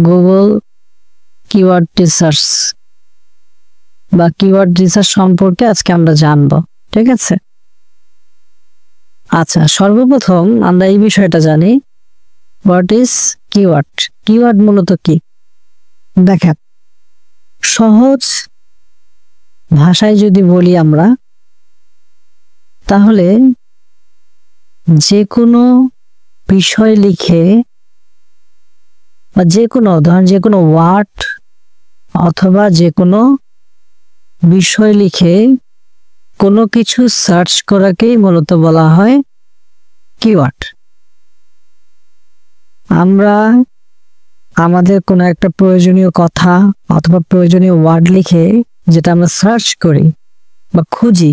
Google keyword research বা keyword research সম্পর্কে আজকে আমরা জানবো, ঠিক আছে? আচ্ছা, সর্বপ্রথম আমরা এই বিষয়টা জানি, হোয়াট ইজ কিওয়ার্ড। কিওয়ার্ড মূলত কি? দেখেন, সহজ ভাষায় যদি বলি আমরা, তাহলে যে কোনো বিষয় লিখে বা যে কোনো ধরেন যে কোনো ওয়ার্ড অথবা যে কোনো বিষয় লিখে কোনো কিছু সার্চ করাকেই মূলত বলা হয় কিওয়ার্ড। আমরা আমাদের কোনো একটা প্রয়োজনীয় কথা অথবা প্রয়োজনীয় ওয়ার্ড লিখে যেটা আমরা সার্চ করি বা খুঁজি,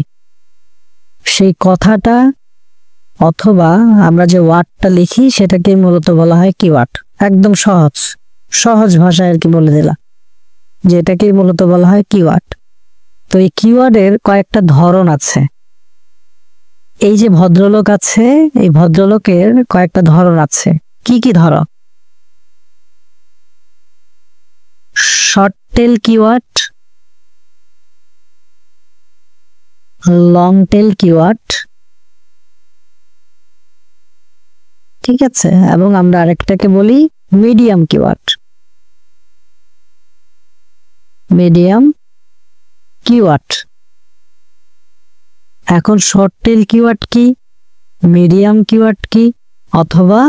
সেই কথাটা অথবা আমরা যে ওয়ার্ডটা লিখি সেটাকে মূলত বলা হয় কিওয়ার্ড। একদম সহজ সহজ ভাষায় আর কি বলে দিলাম যে এটাকেই মূলত বলা হয় কিওয়ার্ড। তো এই কিওয়ার্ডের কয়েকটা ধরন আছে। এই যে ভদ্রলোক আছে, এই ভদ্রলোকের কয়েকটা ধরন আছে। কি কি ধরন? Short tail keyword, long tail keyword, ঠিক আছে? এবং আমরা আরেকটাকে বলি মিডিয়াম কিওয়ার্ড। Medium keyword. এখন শর্ট টেল কিওয়ার্ড কি, মিডিয়াম কিওয়ার্ড কি, অথবা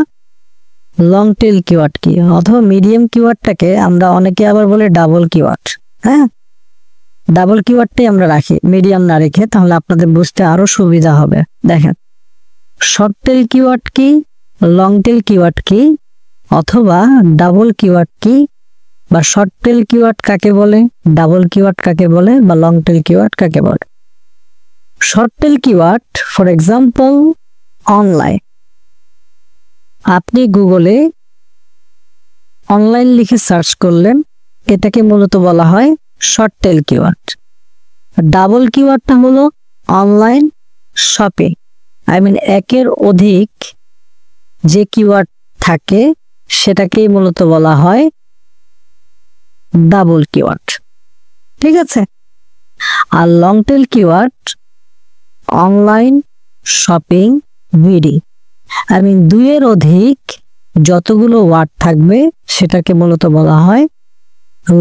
লং টেল কিওয়ার্ড কি, অথবা মিডিয়াম কিওয়ার্ডটাকে আমরা অনেকে আবার বলে ডাবল কিওয়ার্ড। হ্যাঁ, ডাবল কিওয়ার্ডটাই আমরা রাখি, মিডিয়াম না রেখে, তাহলে আপনাদের বুঝতে আরো সুবিধা হবে। দেখেন, শর্ট টেল কিওয়ার্ড কি, লং টেল কিওয়ার্ড কি, অথবা ডাবল কিওয়ার্ড কি, বা শর্ট টেল কিওয়ার্ড কাকে বলে, ডাবল কিওয়ার্ড কাকে বলে, বা লং টেল কিওয়ার্ড কাকে বলে। Short tail keyword, for example online. আপনি গুগলে অনলাইন লিখে সার্চ করলেন, এটাকে মূলত বলা হয় শর্ট টেল কিওয়ার্ড। ডাবল কিওয়ার্ডটা হলো অনলাইন শপিং। একের অধিক যে কিওয়ার্ড থাকে সেটাকেই মূলত বলা হয় ডাবল কিওয়ার্ড, ঠিক আছে? আর long tail keyword online shopping BD. দুইয়ের অধিক যতগুলো ওয়ার্ড থাকবে সেটাকে মূলত বলা হয়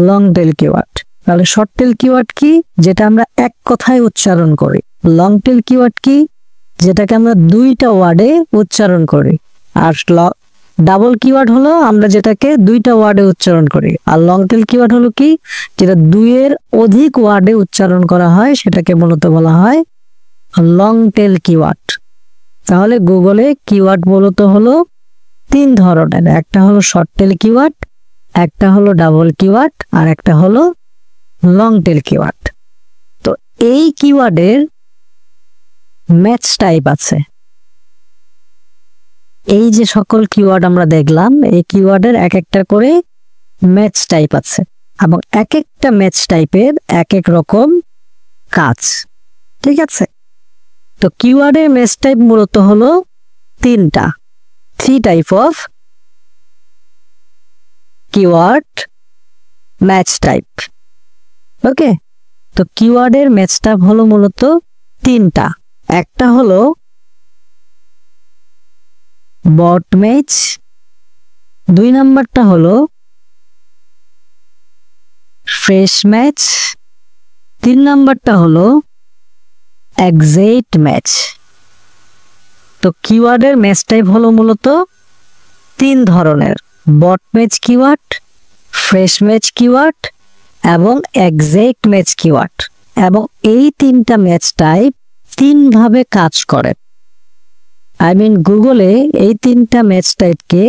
লং টেল কিওয়ার্ড। তাহলে শর্ট টেল কিওয়ার্ড কি, যেটা আমরা এক কথায় উচ্চারণ করি। লং টেল কিওয়ার্ড কি, যেটাকে আমরা দুইটা ওয়ার্ডে উচ্চারণ করি। আর ডাবল কিওয়ার্ড হলো আমরা যেটাকে দুইটা ওয়ার্ডে উচ্চারণ করি। আর লং টেল কিওয়ার্ড হলো কি, যেটা দুইয়ের অধিক ওয়ার্ডে উচ্চারণ করা হয় সেটাকে মূলত বলা হয় লং টেল কিওয়ার্ড। তাহলে গুগলে কিওয়ার্ড মূলত হলো তিন ধরনের। একটা হলো শর্ট টেল কিওয়ার্ড, একটা হলো ডাবল কিওয়ার্ড, আর একটা হলো লং টেল কিওয়ার্ড। তো এই কিওয়ার্ডের ম্যাচ টাইপ আছে। এই যে সকল কিওয়ার্ড আমরা দেখলাম, এই কিওয়ার্ডের এক একটা করে ম্যাচ টাইপ আছে, এবং এক একটা ম্যাচ টাইপের এক এক রকম কাজ, ঠিক আছে? তো কিওয়ার্ডের ম্যাচ টাইপ মূলত হলো তিনটা, 3 type of keyword match type. Okay, তো কিওয়ার্ডের ম্যাচ টাইপ হলো মূলত তিনটা। একটা হলো বট ম্যাচ, 2 নাম্বারটা হলো ফ্রেশ ম্যাচ, 3 নাম্বারটা হলো এক্সাক্ট ম্যাচ। তো কিওয়ার্ডের ম্যাচ টাইপ হলো মূলত 3 ধরনের: বট match keyword, fresh match keyword এবং এক্সাক্ট ম্যাচ কিওয়ার্ড। এবং এই তিনটা ম্যাচ টাইপ 3 ভাবে কাজ করে। গুগলে এই তিনটা ম্যাচ টাইপকে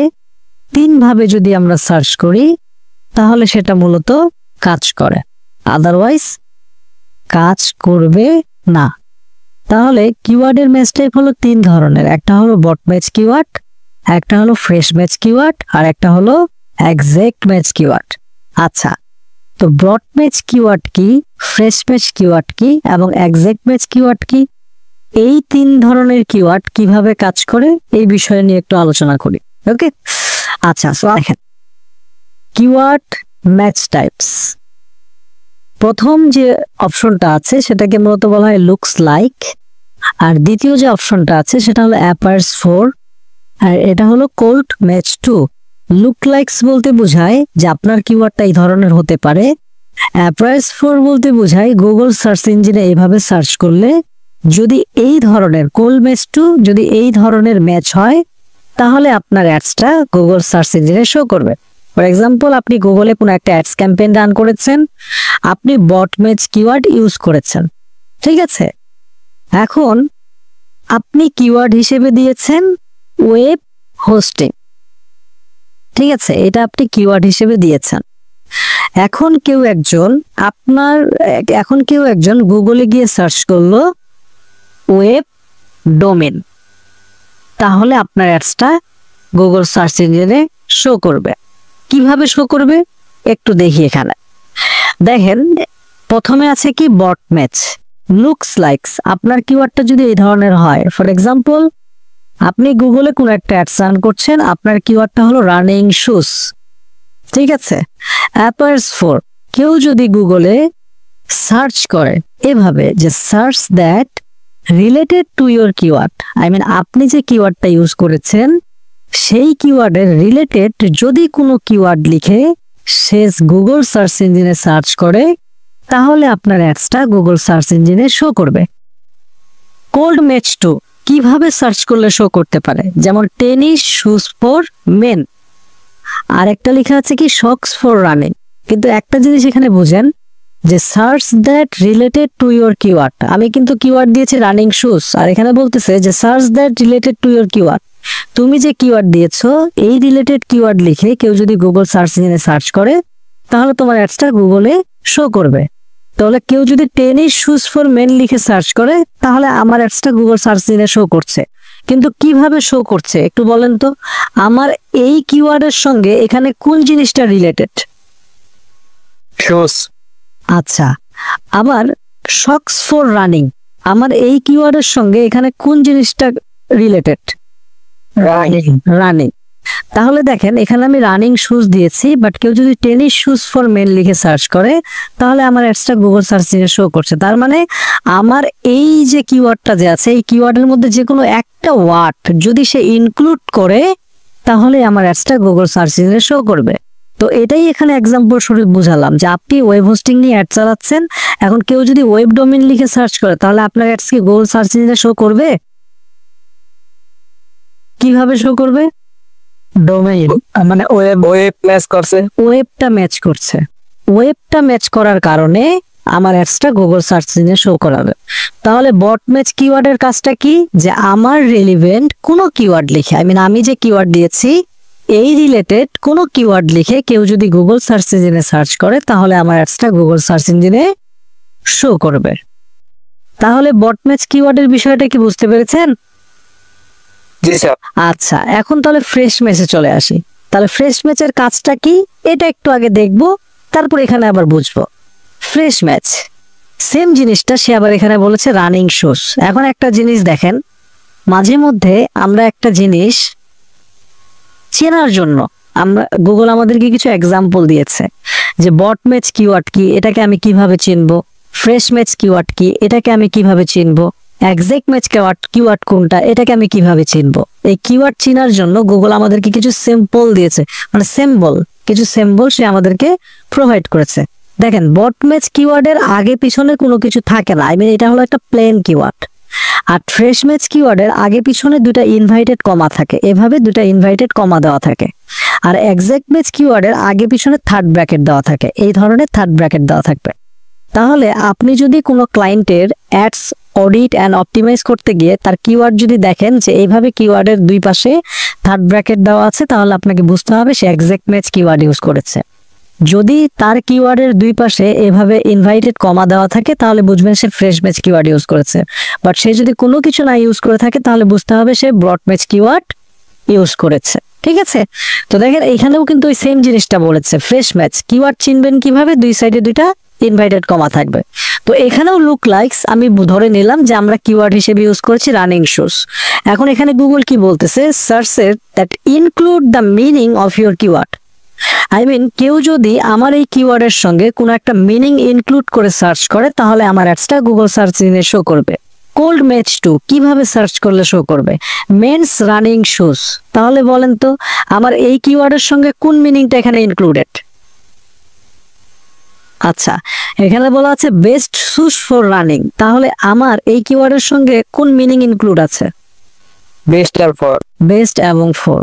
3 ভাবে যদি আমরা সার্চ করি তাহলে সেটা মূলত কাজ করে, আদারওয়াইজ কাজ করবে না। তাহলে কিওয়ার্ডের ম্যাচ টাইপ হলো 3 ধরনের। একটা হলো বট ম্যাচ কিওয়ার্ড, একটা হলো ফ্রেশ ম্যাচ কিওয়ার্ড, আর একটা হলো এক্সাক্ট ম্যাচ কিওয়ার্ড। আচ্ছা, তো বট ম্যাচ কিওয়ার্ড কি, ফ্রেশ ম্যাচ কিওয়ার্ড কি এবং এক্সাক্ট ম্যাচ কিওয়ার্ড কি, এই 3 ধরনের কিওয়ার্ড কিভাবে কাজ করে এই বিষয় নিয়ে একটু আলোচনা করি। ওকে, আচ্ছা, দেখেন, কিওয়ার্ড ম্যাচ টাইপস। প্রথম যে অপশনটা আছে সেটাকে মূলত বলা হয় লুকস লাইক, আর দ্বিতীয় যে অপশনটা আছে সেটা হলো অ্যাপিয়ার্স ফর, আর এটা হলো cold match two. Lookalikes বলতে বোঝায় যে আপনার কিওয়ার্ডটা এই ধরনের হতে পারে, অ্যাপিয়ার্স ফর বলতে বোঝায় গুগল সার্চ ইঞ্জিনে এইভাবে সার্চ করলে যদি এই ধরনের কোল্ড ম্যাচ টু যদি এই ধরনের ম্যাচ হয় তাহলে আপনার অ্যাডসটা গুগল সার্চ ইঞ্জিনে শো করবে। ফর এক্সাম্পল, আপনি গুগলে কোনো একটা অ্যাডস ক্যাম্পেইন রান করেছেন, আপনি বট ম্যাচ কিওয়ার্ড ইউজ করেছেন, ঠিক আছে। এখন আপনি কিওয়ার্ড হিসেবে দিয়েছেন ওয়েব হোস্টিং, ঠিক আছে, এটা আপনি কিওয়ার্ড হিসেবে দিয়েছেন। এখন কেউ একজন গুগলে গিয়ে সার্চ করলো ওয়েব ডোমেন, তাহলে আপনার অ্যাডসটা গুগল সার্চ ইঞ্জিনে শো করবে। কিভাবে শো করবে একটু দেখি। এখানে দেখেন প্রথমে আছে কি বট ম্যাচ, লুকস লাইকস। আপনার কিওয়ার্ডটা যদি এই ধরনের হয়, ফর এক্সাম্পল আপনি গুগলে কোনো একটা অ্যাডস রান করছেন, আপনার কিওয়ার্ডটা হলো রানিং শুজ, ঠিক আছে। অ্যাপিয়ার্স ফর, কেউ যদি গুগলে সার্চ করে এভাবে যে search that related to your keyword, I mean আপনি যে কিওয়ার্ডটা ইউজ করেছেন সেই কিওয়ার্ডের রিলেটেড যদি কোনো কিওয়ার্ড লিখে সে গুগল সার্চ ইঞ্জিনে সার্চ করে তাহলে আপনার অ্যাডসটা গুগল সার্চ ইঞ্জিনে শো করবে। কোল্ড ম্যাচ টু কিভাবে সার্চ করলে শো করতে পারে, যেমন টেনিস শুজ ফর মেন, আর একটা লেখা আছে কি শক্স ফর রানিং। কিন্তু একটা জিনিস এখানে বুঝেন যে search that related to your keyword, আমি কিন্তু কিওয়ার্ড দিয়েছি রানিং শুজ, আর এখানে বলতেছে যে search that related to your keyword. তুমি যে কিওয়ার্ড দিয়েছো এই রিলেটেড কিওয়ার্ড লিখে কেউ যদি গুগল সার্চ ইঞ্জিনে সার্চ করে তাহলে তোমার অ্যাডসটা গুগলে শো করবে। তাহলে কেউ যদি টেনিস শুজ ফর মেন লিখে সার্চ করে তাহলে আমার অ্যাডসটা গুগল সার্চ ইঞ্জিনে শো করছে। কিন্তু কিভাবে শো করছে একটু বলেন তো, আমার এই কিওয়ার্ডের সঙ্গে এখানে কোন জিনিসটা রিলেটেড? শুজ। আচ্ছা, আবার শক্স ফর রানিং, আমার এই কিওয়ার্ডের সঙ্গে এখানে কোন জিনিসটা রিলেটেড? রানিং। তাহলে দেখেন এখানে আমি রানিং শুজ দিয়েছি, বাট কেউ যদি টেনিস শুজ ফর মেন লিখে সার্চ করে তাহলে আমার অ্যাডসটা গুগল সার্চ ইঞ্জিনে শো করছে। তার মানে আমার এই যে কিওয়ার্ডটা যে আছে এই কিওয়ার্ডের মধ্যে যে কোনো একটা ওয়ার্ড যদি সে ইনক্লুড করে তাহলে আমার অ্যাডসটা গুগল সার্চ ইঞ্জিনে শো করবে। তো এটাই এখানে এক্সাম্পল স্বরূপ বুঝালাম যে আপনি ওয়েব হোস্টিং নিয়ে অ্যাড চালাচ্ছেন, এখন কেউ যদি ওয়েব ডোমেইন লিখে সার্চ করে তাহলে আপনার অ্যাডস কি গুগল সার্চ ইঞ্জিনে শো করবে? কিভাবে শো করবে? ডোমেইন মানে ওয়েব ম্যাচ করছে, ওয়েবটা ম্যাচ করছে, ওয়েবটা ম্যাচ করার কারণে আমার অ্যাডসটা গুগল সার্চ ইঞ্জিনে শো করাবে। তাহলে বট ম্যাচ কিওয়ার্ডের কাজটা কি, যে আমার রিলেভেন্ট কোনো কিওয়ার্ড লিখে, আই মিন আমি যে কিওয়ার্ড দিয়েছি এই রিলেটেড কোনো কিওয়ার্ড লিখে কেউ যদি গুগল সার্চ ইঞ্জিনে সার্চ করে তাহলে আমার অ্যাডসটা গুগল সার্চ ইঞ্জিনে শো করবে। তাহলে বট ম্যাচ কিওয়ার্ডের বিষয়টা কি বুঝতে পেরেছেন? জি স্যার। আচ্ছা, এখন তাহলে ফ্রেশ ম্যাচে চলে আসি। তাহলে ফ্রেশ ম্যাচের কাজটা কি এটা একটু আগে দেখবো, তারপর এখানে আবার বুঝবো। ফ্রেশ ম্যাচ সেম জিনিসটা সে আবার এখানে বলেছে রানিং শুজ। এখন একটা জিনিস দেখেন, মাঝে মধ্যে আমরা একটা জিনিস চেনার জন্য আমরা গুগল আমাদেরকে কিছু এক্সাম্পল দিয়েছে যে বট ম্যাচ কিওয়ার্ড কি, এটাকে আমি কিভাবে চিনবো, ফ্রেশ ম্যাচ কিওয়ার্ড কি, এটাকে আমি কিভাবে চিনবো, এক্সাক্ট ম্যাচ কিওয়ার্ড কোনটা, এটাকে আমি কিভাবে চিনবো। এই কিওয়ার্ড চিনার জন্য গুগল আমাদেরকে কিছু সিম্বল দিয়েছে, মানে কিছু সিম্বল সে আমাদেরকে প্রোভাইড করেছে। দেখেন বট ম্যাচ কিওয়ার্ডের আগে পিছনে কোনো কিছু থাকে না, আই মিন এটা হলো একটা প্লেন কিওয়ার্ড। আর ফ্রেশ ম্যাচ কিওয়ার্ডের আগে পিছনে দুটা ইনভাইটেড কমা থাকে, এভাবে দুটা ইনভাইটেড কমা দেওয়া থাকে। আর এক্সাক্ট ম্যাচ কিওয়ার্ডের আগে পিছনে থার্ড ব্র্যাকেট দেওয়া থাকে, এই ধরনের থার্ড ব্র্যাকেট দেওয়া থাকবে। তাহলে আপনি যদি কোনো ক্লায়েন্টের অ্যাডস অডিট অ্যান্ড অপটিমাইজ করতে গিয়ে তার কিওয়ার্ড যদি দেখেন যে এইভাবে কিওয়ার্ডের দুই পাশে থার্ড ব্র্যাকেট দেওয়া আছে তাহলে আপনাকে বুঝতে হবে সে এক্সাক্ট ম্যাচ কিওয়ার্ড ইউজ করেছে। যদি তার কিওয়ার্ডের দুই পাশে এভাবে ইনভাইটেড কমা দেওয়া থাকে তাহলে বুঝবেন সে ফ্রেশ ম্যাচ কিওয়ার্ড ইউজ করেছে। বাট সে যদি কোনো কিছু না ইউজ করে থাকে তাহলে বুঝতে হবে সে ব্রড ম্যাচ কিওয়ার্ড ইউজ করেছে। ঠিক আছে, তো দেখেন এইখানেও কিন্তু ওই সেম জিনিসটা বলেছে, ফ্রেশ ম্যাচ কিওয়ার্ড চিনবেন কিভাবে, দুই সাইডে দুইটা ইনভাইটেড কমা থাকবে। তো এখানেও লুক লাইকস আমি ধরে নিলাম যে আমরা কিওয়ার্ড হিসেবে ইউজ করেছি রানিং শুজ। এখন এখানে গুগল কি বলতেছে, সার্চের that include the meaning of your keyword. I mean কেউ যদি আমার এই কিওয়ার্ডের সঙ্গে কোনো একটা মিনিং ইনক্লুড করে সার্চ করে তাহলে আমার অ্যাডসটা গুগল সার্চ ইঞ্জিনে শো করবে। কোল্ড ম্যাচ 2 কিভাবে সার্চ করলে শো করবে? মেন্স রানিং শুজ, তাহলে বলেন তো আমার এই কিওয়ার্ডের সঙ্গে কোন মিনিংটা এখানে ইনক্লুডেড? আচ্ছা, এখানে বলা আছে বেস্ট শুজ ফর রানিং, তাহলে আমার এই কিওয়ার্ডের সঙ্গে কোন মিনিং ইনক্লুড আছে? বেস্ট আর ফর। বেস্ট এবং ফর,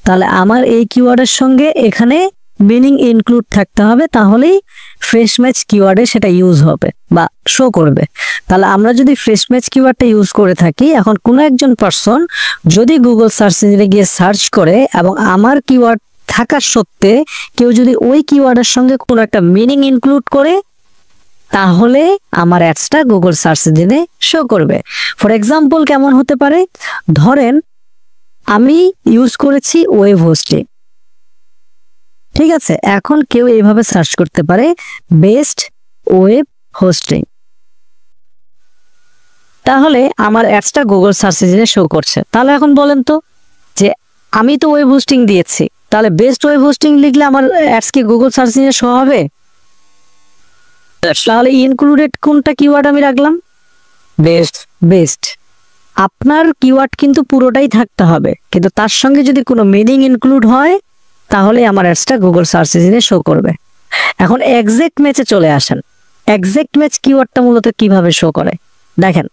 তাহলে আমার এই কিওয়ার্ডের সঙ্গে এখানে মিনিং ইনক্লুড থাকতে হবে, তাহলেই ফ্রেশ ম্যাচ কিওয়ার্ডে সেটা ইউজ হবে বা শো করবে। তাহলে আমরা যদি ফ্রেশ ম্যাচ কিওয়ার্ডটা ইউজ করে থাকি, এখন কোনো একজন পারসন যদি গুগল সার্চ ইঞ্জিনে গিয়ে সার্চ করে এবং আমার কিওয়ার্ড থাকার সত্ত্বে কেউ যদি ওই কিওয়ার্ডের সঙ্গে কোনো একটা মিনিং ইনক্লুড করে, তাহলে আমার অ্যাডসটা গুগল সার্চ ইঞ্জিনে শো করবে। ফর এক্সাম্পল কেমন হতে পারে? ধরেন আমি ইউজ করেছি ওয়েব হোস্টিং, ঠিক আছে? এখন কেউ এইভাবে সার্চ করতে পারে বেস্ট ওয়েব হোস্টিং, তাহলে আমার অ্যাডসটা গুগল সার্চ ইঞ্জিনে শো করছে। তাহলে এখন বলেন তো যে আমি তো ওয়েব হোস্টিং দিয়েছি, তাহলে বেস্ট ওয়েব হোস্টিং লিখলে আমার অ্যাডস কি গুগল সার্চ ইঞ্জিনে শো হবে? তাহলে ইনক্লুডেড কোনটা কিওয়ার্ড আমি রাখলাম? বেস্ট। বেস্ট। আপনার কিওয়ার্ড কিন্তু পুরোটাই থাকতে হবে, কিন্তু তার সঙ্গে যদি কোনো মিনিং ইনক্লুড হয় তাহলে আমার অ্যাডসটা গুগল সার্চ ইঞ্জিনে শো করবে। এখন এক্সাক্ট ম্যাচে চলে আসেন। এক্সাক্ট ম্যাচ কিওয়ার্ডটা মূলত কিভাবে শো করে দেখেন।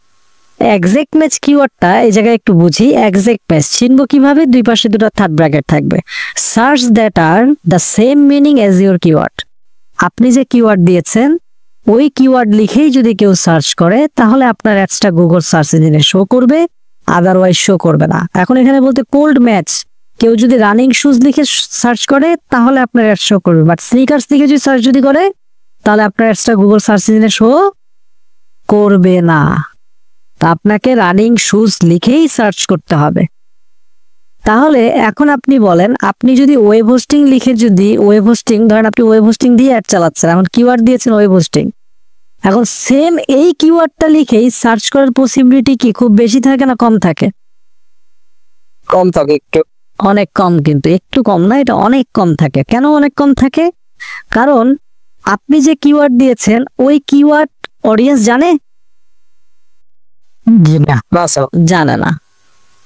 এক্সাক্ট ম্যাচ কিওয়ার্ডটা এই জায়গায় একটু বুঝি। এক্সাক্ট ম্যাচ চিনবো কিভাবে? দুই পাশে দুটো থার্ড ব্র্যাকেট থাকবে। Search that are the same meaning as your keyword. আপনি যে কিওয়ার্ড দিয়েছেন ওই কিওয়ার্ড লিখেই যদি কেউ সার্চ করে তাহলে আপনার অ্যাডসটা গুগল সার্চ ইঞ্জিনে শো করবে, আদারওয়াইজ শো করবে না। এখন এখানে বলতে কোল্ড ম্যাচ, কেউ যদি রানিং শুজ লিখে সার্চ করে তাহলে আপনার অ্যাড শো করবে, বাট স্নিকার্স লিখে যদি সার্চ যদি করে তাহলে আপনার অ্যাডসটা গুগল সার্চ ইঞ্জিনে শো করবে না। তা আপনাকে রানিং শুজ লিখেই সার্চ করতে হবে। তাহলে এখন আপনি বলেন, আপনি যদি ওয়েব হোস্টিং লিখে যদি ওয়েব হোস্টিং ধরেন আপনি ওয়েব হোস্টিং দিয়ে অ্যাড চালাচ্ছেন, এখন কিওয়ার্ড দিয়েছেন ওয়েব হোস্টিং, এখন সেম এই কিওয়ার্ডটা লিখেই সার্চ করার পসিবিলিটি কি খুব বেশি থাকে না কম থাকে? কম থাকে একটু। অনেক কম, কিন্তু একটু কম না, এটা অনেক কম থাকে। কেন অনেক কম থাকে? কারণ আপনি যে কিওয়ার্ড দিয়েছেন ওই কিওয়ার্ড অডিয়েন্স জানে জানে না।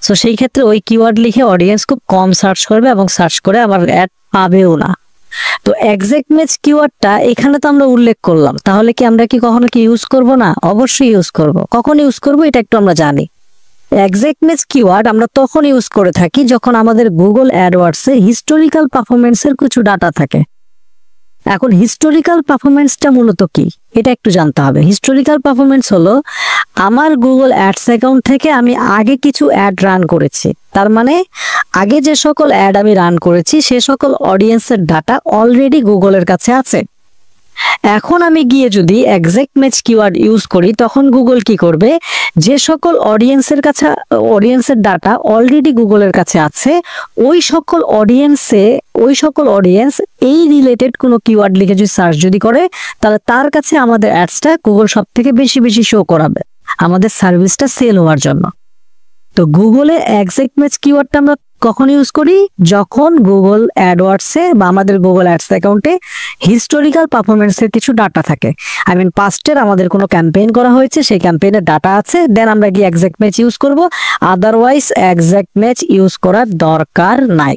সো সেই ক্ষেত্রে ওই কিওয়ার্ড লিখে অডিয়েন্স খুব কম সার্চ করবে এবং সার্চ করে আবার অ্যাড পাবেও না। তো এক্সাক্ট ম্যাচ কিওয়ার্ডটা এখানে তো আমরা উল্লেখ করলাম, তাহলে কি আমরা কি কখনো কি ইউজ করব না? অবশ্যই ইউজ করব। কখন ইউজ করব এটা একটু আমরা জানি। এক্সাক্ট ম্যাচ কিওয়ার্ড আমরা তখন ইউজ করে থাকি যখন আমাদের গুগল অ্যাডওয়ার্ডসে হিস্টোরিক্যাল পারফরমেন্সের কিছু ডাটা থাকে। এখন হিস্টোরিক্যাল পারফরমেন্সটা মূলত কি এটা একটু জানতে হবে। হিস্টোরিক্যাল পারফরমেন্স হলো আমার গুগল অ্যাডস অ্যাকাউন্ট থেকে আমি আগে কিছু অ্যাড রান করেছি, তার মানে আগে যে সকল অ্যাড আমি রান করেছি সে সকল অডিয়েন্সের ডাটা অলরেডি গুগলের কাছে আছে। এখন আমি গিয়ে যদি এক্সাক্ট ম্যাচ কিওয়ার্ড ইউজ করি তখন গুগল কি করবে? যে সকল অডিয়েন্সের ডাটা অলরেডি গুগলের কাছে আছে ওই সকল অডিয়েন্স এই রিলেটেড কোনো কিওয়ার্ড লিখে যদি সার্চ যদি করে তাহলে তার কাছে আমাদের অ্যাডসটা গুগল সব থেকে বেশি বেশি শো করাবে আমাদের সার্ভিসটা সেল হওয়ার জন্য। তো গুগলে এক্সাক্ট ম্যাচ কিওয়ার্ডটা আমরা কখন ইউজ করি? যখন গুগল অ্যাডওয়ার্ডসে বা আমাদের গুগল অ্যাডস অ্যাকাউন্টে হিস্টোরিক্যাল পারফরমেন্সের কিছু ডাটা থাকে। আই মিন পাস্টের আমাদের কোনো ক্যাম্পেইন করা হয়েছে, সেই ক্যাম্পেইনের ডাটা আছে, দেন আমরা গিয়ে এক্সাক্ট ম্যাচ ইউজ করব। আদারওয়াইজ এক্সাক্ট ম্যাচ ইউজ করার দরকার নাই,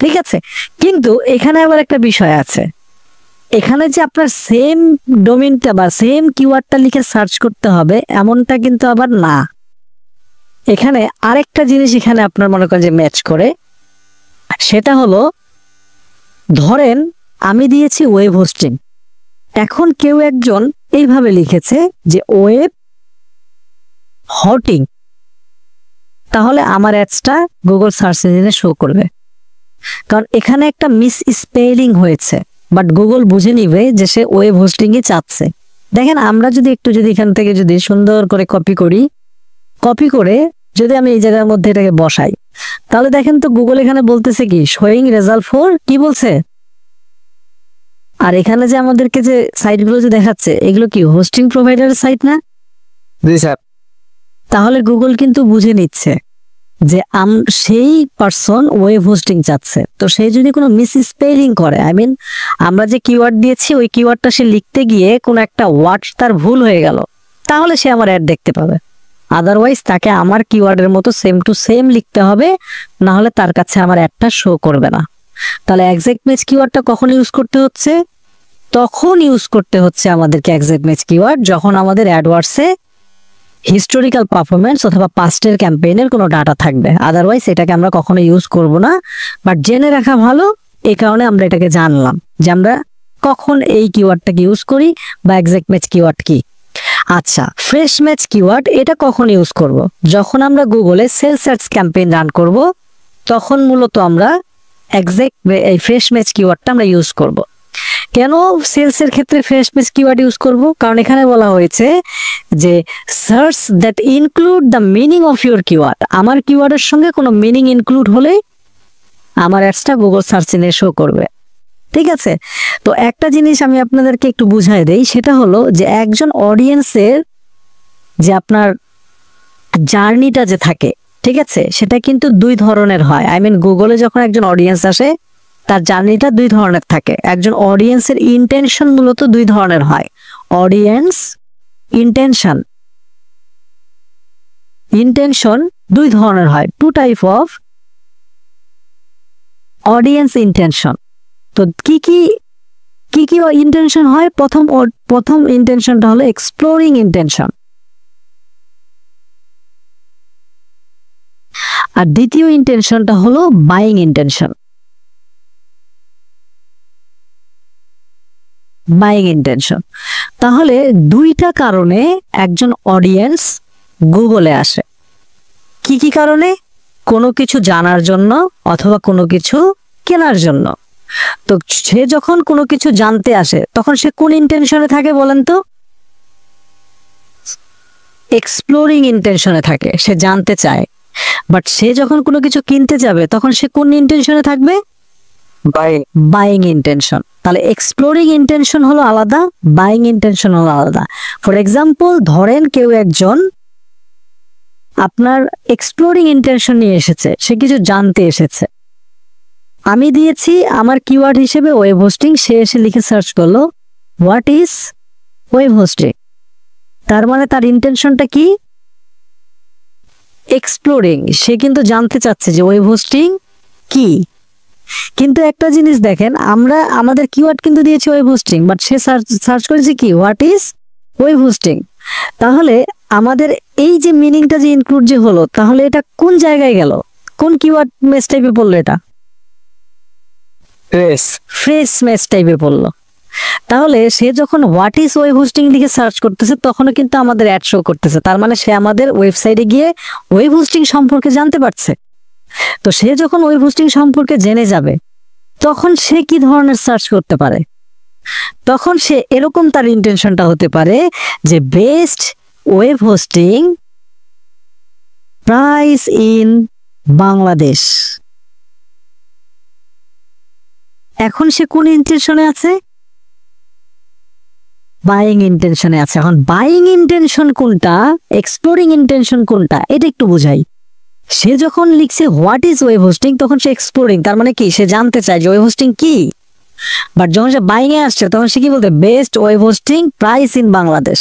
ঠিক আছে? কিন্তু এখানে আবার একটা বিষয় আছে, এখানে যে আপনার সেম ডোমেইনটা বা সেম কিওয়ার্ডটা লিখে সার্চ করতে হবে এমনটা কিন্তু আবার না। এখানে আরেকটা জিনিস এখানে আপনার মনে করেন যে ম্যাচ করে, সেটা হলো ধরেন আমি দিয়েছি ওয়েব হোস্টিং, এখন কেউ একজন এইভাবে লিখেছে যে ওয়েব হটিং, তাহলে আমার অ্যাডসটা গুগল সার্চ ইঞ্জিনে শো করবে, কারণ এখানে একটা মিস স্পেলিং হয়েছে, বাট গুগল বুঝে নিবে যে সে ওয়েব হোস্টিংই চাচ্ছে। দেখেন আমরা যদি একটু যদি এখান থেকে যদি সুন্দর করে কপি করে যদি আমি এই জায়গার মধ্যে এটাকে বসাই তাহলে দেখেন তো গুগল এখানে বলতেছে কি শোয়িং রেজাল্ট ফর কি বলছে, আর এখানে যে আমাদেরকে যে সাইটগুলো যে দেখাচ্ছে এগুলো কি হোস্টিং প্রোভাইডারের সাইট না? জি স্যার। তাহলে গুগল কিন্তু বুঝে নিচ্ছে যে সেই পারসন ওয়েব হোস্টিং চাচ্ছে, তো সে যদি কোনো মিস স্পেলিং করে, আমরা যে কিওয়ার্ড দিয়েছি ওই কিওয়ার্ডটা সে লিখতে গিয়ে কোনো একটা ওয়ার্ড তার ভুল হয়ে গেল, তাহলে সে আমার অ্যাড দেখতে পাবে। আদারওয়াইজ তাকে আমার কিওয়ার্ডের মতো সেম টু সেম লিখতে হবে, না হলে তার কাছে আমার অ্যাডটা শো করবে না। তাহলে এক্সাক্ট ম্যাচ কিওয়ার্ডটা কখন ইউজ করতে হচ্ছে? তখন ইউজ করতে হচ্ছে আমাদেরকে এক্সাক্ট ম্যাচ কিওয়ার্ড যখন আমাদের অ্যাডওয়ার্ডসে হিস্টোরিক্যাল পারফরমেন্স অথবা পাস্টের ক্যাম্পেইনের কোনো ডাটা থাকবে। আদারওয়াইজ এটাকে আমরা কখনো ইউজ করব না। বাট জেনে রাখা ভালো, এই কারণে আমরা এটাকে জানলাম যে আমরা কখন এই কিওয়ার্ডটাকে ইউজ করি বা এক্সাক্ট ম্যাচ কিওয়ার্ড কি। আচ্ছা, ফ্রেশ ম্যাচ কিওয়ার্ড এটা কখন ইউজ করব? যখন আমরা গুগলে সেলস সার্চ ক্যাম্পেইন রান করব, তখন মূলত আমরা এই ফ্রেশ ম্যাচ কিওয়ার্ডটা আমরা ইউজ করব। কেন সেলস এর ক্ষেত্রে ফ্রেশ ম্যাচ কিওয়ার্ড ইউজ করব? কারণ এখানে বলা হয়েছে যে search that include the meaning of your keyword. আমার কিওয়ার্ডের সঙ্গে কোনো মিনিং ইনক্লুড হলে আমার অ্যাডসটা গুগল সার্চ ইনে শো করবে। ঠিক আছে, তো একটা জিনিস আমি আপনাদেরকে একটু বুঝাই দেই, সেটা হলো যে একজন অডিয়েন্সের যে আপনার জার্নিটা যে থাকে, ঠিক আছে, সেটা কিন্তু দুই ধরনের হয়। গুগলে যখন একজন অডিয়েন্স আসে তার জার্নিটা দুই ধরনের থাকে। একজন অডিয়েন্সের ইন্টেনশন মূলত দুই ধরনের হয়। অডিয়েন্স ইন্টেনশন দুই ধরনের হয়, two type of audience intention. তো কি কি ইন্টেনশন হয়? প্রথম ইন্টেনশনটা হলো এক্সপ্লোরিং ইন্টেনশন, আর দ্বিতীয় ইন্টেনশনটা হলো বাইং ইন্টেনশন। তাহলে দুইটা কারণে একজন অডিয়েন্স গুগলে আসে। কি কি কারণে? কোনো কিছু জানার জন্য অথবা কোনো কিছু কেনার জন্য। তো সে যখন কোনো কিছু জানতে আসে তখন সে কোন ইন্টেনশনে থাকে বলেন তো? এক্সপ্লোরিং ইন্টেনশনে থাকে, সে জানতে চায়। বাট সে যখন কোনো কিছু কিনতে যাবে তখন সে কোন ইন্টেনশনে থাকবে? Buying intention. তাহলে এক্সপ্লোরিং ইন্টেনশন হলো আলাদা, বাইং ইন্টেনশন হলো আলাদা। ফর এক্সাম্পল, ধরেন কেউ একজন আপনার এক্সপ্লোরিং ইন্টেনশন নিয়ে এসেছে, সে কিছু জানতে এসেছে। আমি দিয়েছি আমার কিওয়ার্ড হিসেবে ওয়েব হোস্টিং, সে এসে লিখে সার্চ করলো হোয়াট ইজ ওয়েব হোস্টিং। তার মানে তার ইন্টেনশনটা কি? এক্সপ্লোরিং। সে কিন্তু জানতে চাচ্ছে যে ওয়েব হোস্টিং কি। কিন্তু একটা জিনিস দেখেন, আমরা আমাদের কিওয়ার্ড কিন্তু দিয়েছি web hosting, but say search করেছে কি? What is web hosting. তাহলে আমাদের এই যে মিনিংটা যে ইনক্লুড যে হলো, তাহলে এটা কোন জায়গায় গেল? কোন কিওয়ার্ড ম্যাচ টাইপে পড়লো? এটা ফ্রেশ ম্যাচ টাইপে পড়লো। তাহলে সে যখন হোয়াট ইজ ওয়েব হোস্টিং লিখে সার্চ করতেছে তখনও কিন্তু আমাদের অ্যাড শো করতেছে। তার মানে সে আমাদের ওয়েবসাইটে গিয়ে ওয়েব হোস্টিং সম্পর্কে জানতে পারছে। তো সে যখন ওয়েব হোস্টিং সম্পর্কে জেনে যাবে তখন সে কি ধরনের সার্চ করতে পারে? তখন সে এরকম তার ইন্টেনশনটা হতে পারে যে best web hosting price in Bangladesh. এখন সে কোন ইন্টেনশনে আছে? বাইং ইন্টেনশনে আছে। এখন বাইং ইন্টেনশন কোনটা, এক্সপ্লোরিং ইন্টেনশন কোনটা, এটা একটু বুঝাই। সে যখন লিখছে হোয়াট ইজ ওয়েব হোস্টিং তখন সে এক্সপ্লোরিং, তার মানে কি? সে জানতে চায় যে ওয়েব হোস্টিং কি। বাট যখন সে বাইং এ আসছে তখন সে কি বলতে? Best web hosting price in Bangladesh.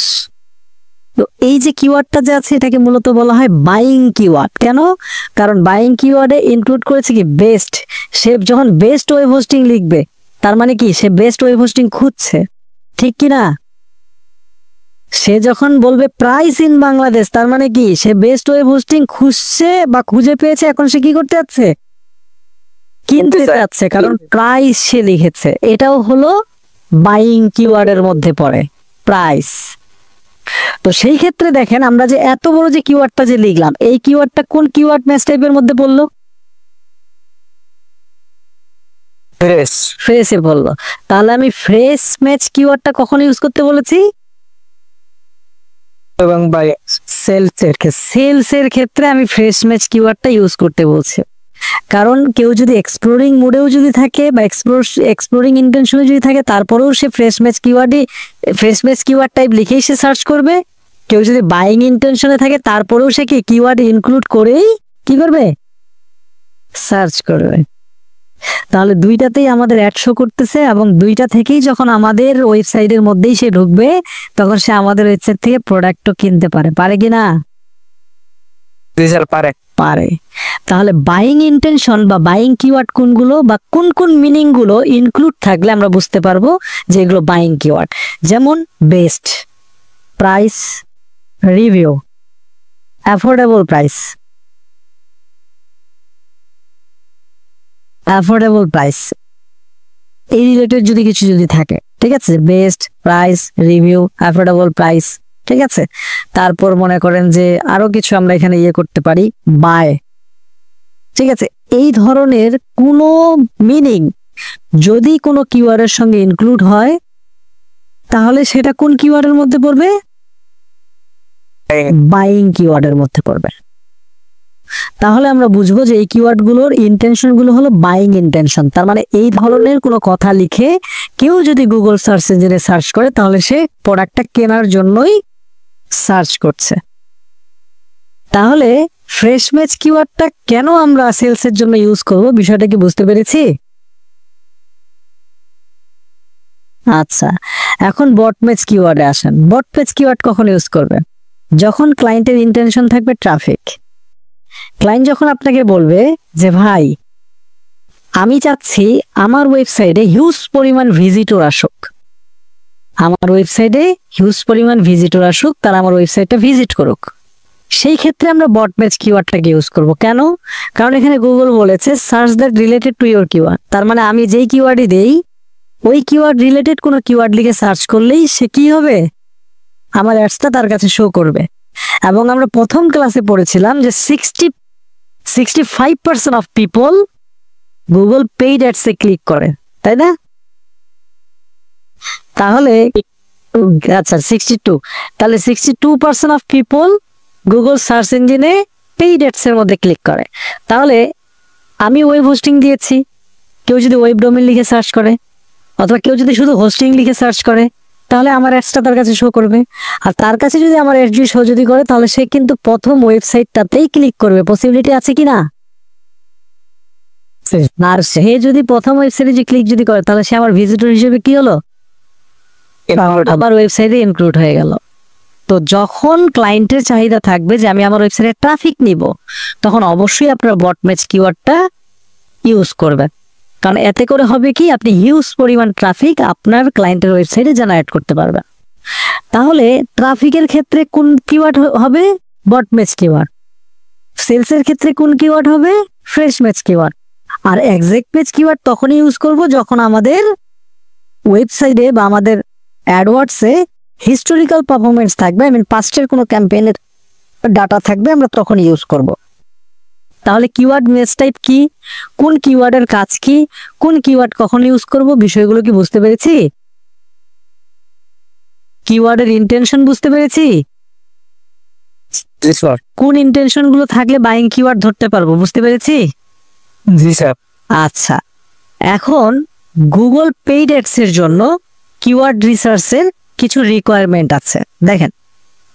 তো এই যে কিওয়ার্ডটা যে আছে এটাকে মূলত বলা হয় বাইং কিওয়ার্ড। কেন? কারণ বাইং কিওয়ার্ডে ইনক্লুড করেছে কি? বেস্ট। সে যখন বেস্ট ওয়েব হোস্টিং লিখবে তার মানে কি? সে বেস্ট ওয়েব হোস্টিং খুঁজছে, ঠিক কি না? সে যখন বলবে প্রাইস ইন বাংলাদেশ তার মানে কি? সে বেস্ট ওয়েব হোস্টিং খুঁজছে বা খুঁজে পেয়েছে, এখন সে কি করতে যাচ্ছে? কিনতে যাচ্ছে, কারণ প্রাইস সে লিখেছে। এটাও হলো বাইং কিওয়ার্ডের মধ্যে পড়ে, প্রাইস। তো সেই ক্ষেত্রে দেখেন আমরা যে এত বড় যে কিওয়ার্ডটা যে লিখলাম, এই কিওয়ার্ডটা কোন কিওয়ার্ড ম্যাচ টাইপের মধ্যে পড়লো? ফ্রেশে বললো। তাহলে আমি ফ্রেশ ম্যাচ কিওয়ার্ডটা কখন ইউজ করতে বলেছি? এবং বাই সেলসের ক্ষেত্রে আমি ফ্রেশ ম্যাচ কিওয়ার্ডটা ইউজ করতে বলছি। কারণ কেউ যদি এক্সপ্লোরিং মোডেও যদি থাকে বা এক্সপ্লোরিং ইন্টেনশনে যদি থাকে তারপরেও সে ফ্রেশ ম্যাচ কিওয়ার্ড টাইপ লিখেই সে সার্চ করবে। কেউ যদি বাইং ইন্টেনশনে থাকে তারপরেও সে কি কিওয়ার্ড ইনক্লুড করেই কি করবে? সার্চ করবে। তাহলে দুইটাতেই আমাদের অ্যাড শো করতেছে, এবং দুইটা থেকেই যখন আমাদের ওয়েবসাইটের মধ্যেই সে ঢুকবে তখন সে আমাদের ওয়েবসাইট থেকে প্রোডাক্টও কিনতে পারে। পারে কি না? জি স্যার পারে। পারে। তাহলে বাইং ইন্টেনশন বা বাইং কিওয়ার্ড কোনগুলো, বা কোন কোন মিনিং গুলো ইনক্লুড থাকলে আমরা বুঝতে পারবো যে এগুলো বাইং কিওয়ার্ড। যেমন best, price, review, affordable price, affordable price, এই রিলেটেড যদি কিছু যদি থাকে, ঠিক আছে, best, price, review, affordable price, ঠিক আছে। তারপর মনে করেন যে আরো কিছু আমরা এখানে ইয়ে করতে পারি, বাই, ঠিক আছে। এই ধরনের কোনো মিনিং যদি কোনো কিওয়ার্ডের সঙ্গে ইনক্লুড হয় তাহলে সেটা কোন কিওয়ার্ডের মধ্যে পড়বে? বাইং কিওয়ার্ডের মধ্যে পড়বে। তাহলে আমরা বুঝবো যে এই কিওয়ার্ড গুলোর ইন্টেনশন গুলো হলো বাইং ইন্টেনশন। তার মানে এই ধরনের কোনো কথা লিখে কেউ যদি গুগল সার্চ ইঞ্জিনে সার্চ করে তাহলে সে প্রোডাক্টটা কেনার জন্যই সার্চ করছে। তাহলে ফ্রেশ ম্যাচ কিওয়ার্ডটা কেন আমরা সেলসের জন্য ইউজ করব, বিষয়টা কি বুঝতে পেরেছি? আচ্ছা, এখন বট ম্যাচ কিওয়ার্ডে আসেন। বট ম্যাচ কিওয়ার্ড কখন ইউজ করবে? যখন ক্লায়েন্টের ইন্টেনশন থাকবে ট্রাফিক। ক্লায়েন্ট যখন আপনাকে বলবে যে ভাই আমি চাচ্ছি আমার ওয়েবসাইটে হিউজ পরিমাণ ভিজিটর আসুক, আমার ওয়েবসাইটে হিউজ পরিমাণ ভিজিটর আসুক, তারা আমার ওয়েবসাইটটা ভিজিট করুক, সেই ক্ষেত্রে আমরা বট ম্যাচ কিওয়ার্ডটাকে ইউজ করব। কেন? কারণ এখানে গুগল বলেছে search that related to your keyword. তার মানে আমি যেই কিওয়ার্ডই দেই ওই কিওয়ার্ড রিলেটেড কোনো কিওয়ার্ড লিখে সার্চ করলেই সে কি হবে, আমার অ্যাডসটা তার কাছে শো করবে। এবং আমরা প্রথম ক্লাসে পড়েছিলাম যে 65% অফ পিপল গুগল পেইড অ্যাডসে ক্লিক করে, তাই না? তাহলে আচ্ছা 62, তাহলে 62% অফ পিপল গুগল সার্চ ইঞ্জিনে পেইড অ্যাডস এর মধ্যে ক্লিক করে। তাহলে আমি ওয়েব হোস্টিং দিয়েছি, কেউ যদি ওয়েব ডোমেইন লিখে সার্চ করে অথবা কেউ যদি শুধু হোস্টিং লিখে সার্চ করে তাহলে আমার অ্যাডসটা তার কাছে শো করবে। আর তার কাছে যদি আমার অ্যাড শো যদি করে তাহলে সে কিন্তু প্রথম ওয়েবসাইটটাতেই ক্লিক করবে। পসিবিলিটি আছে কি না? আর সে যদি প্রথম ওয়েবসাইটে যে ক্লিক যদি করে তাহলে সে আমার ভিজিটর হিসেবে কি হলো, আবার ওয়েবসাইটে ইনক্লুড হয়ে গেল। তো যখন ক্লায়েন্টের চাহিদা থাকবে যে আমি আমার ওয়েবসাইটে ট্রাফিক নিব তখন অবশ্যই আপনার বট ম্যাচ কিওয়ার্ডটা ইউজ করবেন। কারণ এতে করে হবে কি, আপনি হিউজ পরিমাণ ট্রাফিক আপনার ক্লায়েন্টের ওয়েবসাইটে জেনারেট করতে পারবেন। তাহলে ট্রাফিকের ক্ষেত্রে কোন কিওয়ার্ড হবে? বট ম্যাচ কিওয়ার্ড। সেলসের ক্ষেত্রে কোন কিওয়ার্ড হবে? Phrase match keyword. আর এক্সাক্ট ম্যাচ কিওয়ার্ড তখনই ইউজ করব যখন আমাদের ওয়েবসাইটে বা আমাদের অ্যাডওয়ার্ডসে হিস্টোরিক্যাল পারফরমেন্স থাকবে, আই মিন পাস্টের কোনো ক্যাম্পেইনের ডাটা থাকবে, আমরা তখন ইউজ করব। তাহলে কিওয়ার্ড ম্যাচ টাইপ কি, কোন কিওয়ার্ডের কাজ কি, কোন কিওয়ার্ড কখন ইউজ করব, বিষয়গুলো কি বুঝতে পেরেছি? কিওয়ার্ডের ইন্টেনশন বুঝতে পেরেছি? জি স্যার। কোন ইন্টেনশন গুলো থাকলে বাইং কিওয়ার্ড ধরতে পারবো, বুঝতে পেরেছি? জি স্যার। আচ্ছা, এখন গুগল পেইড অ্যাডস এর জন্য কিওয়ার্ড রিসার্চের কিছু রিকোয়ারমেন্ট আছে। দেখেন,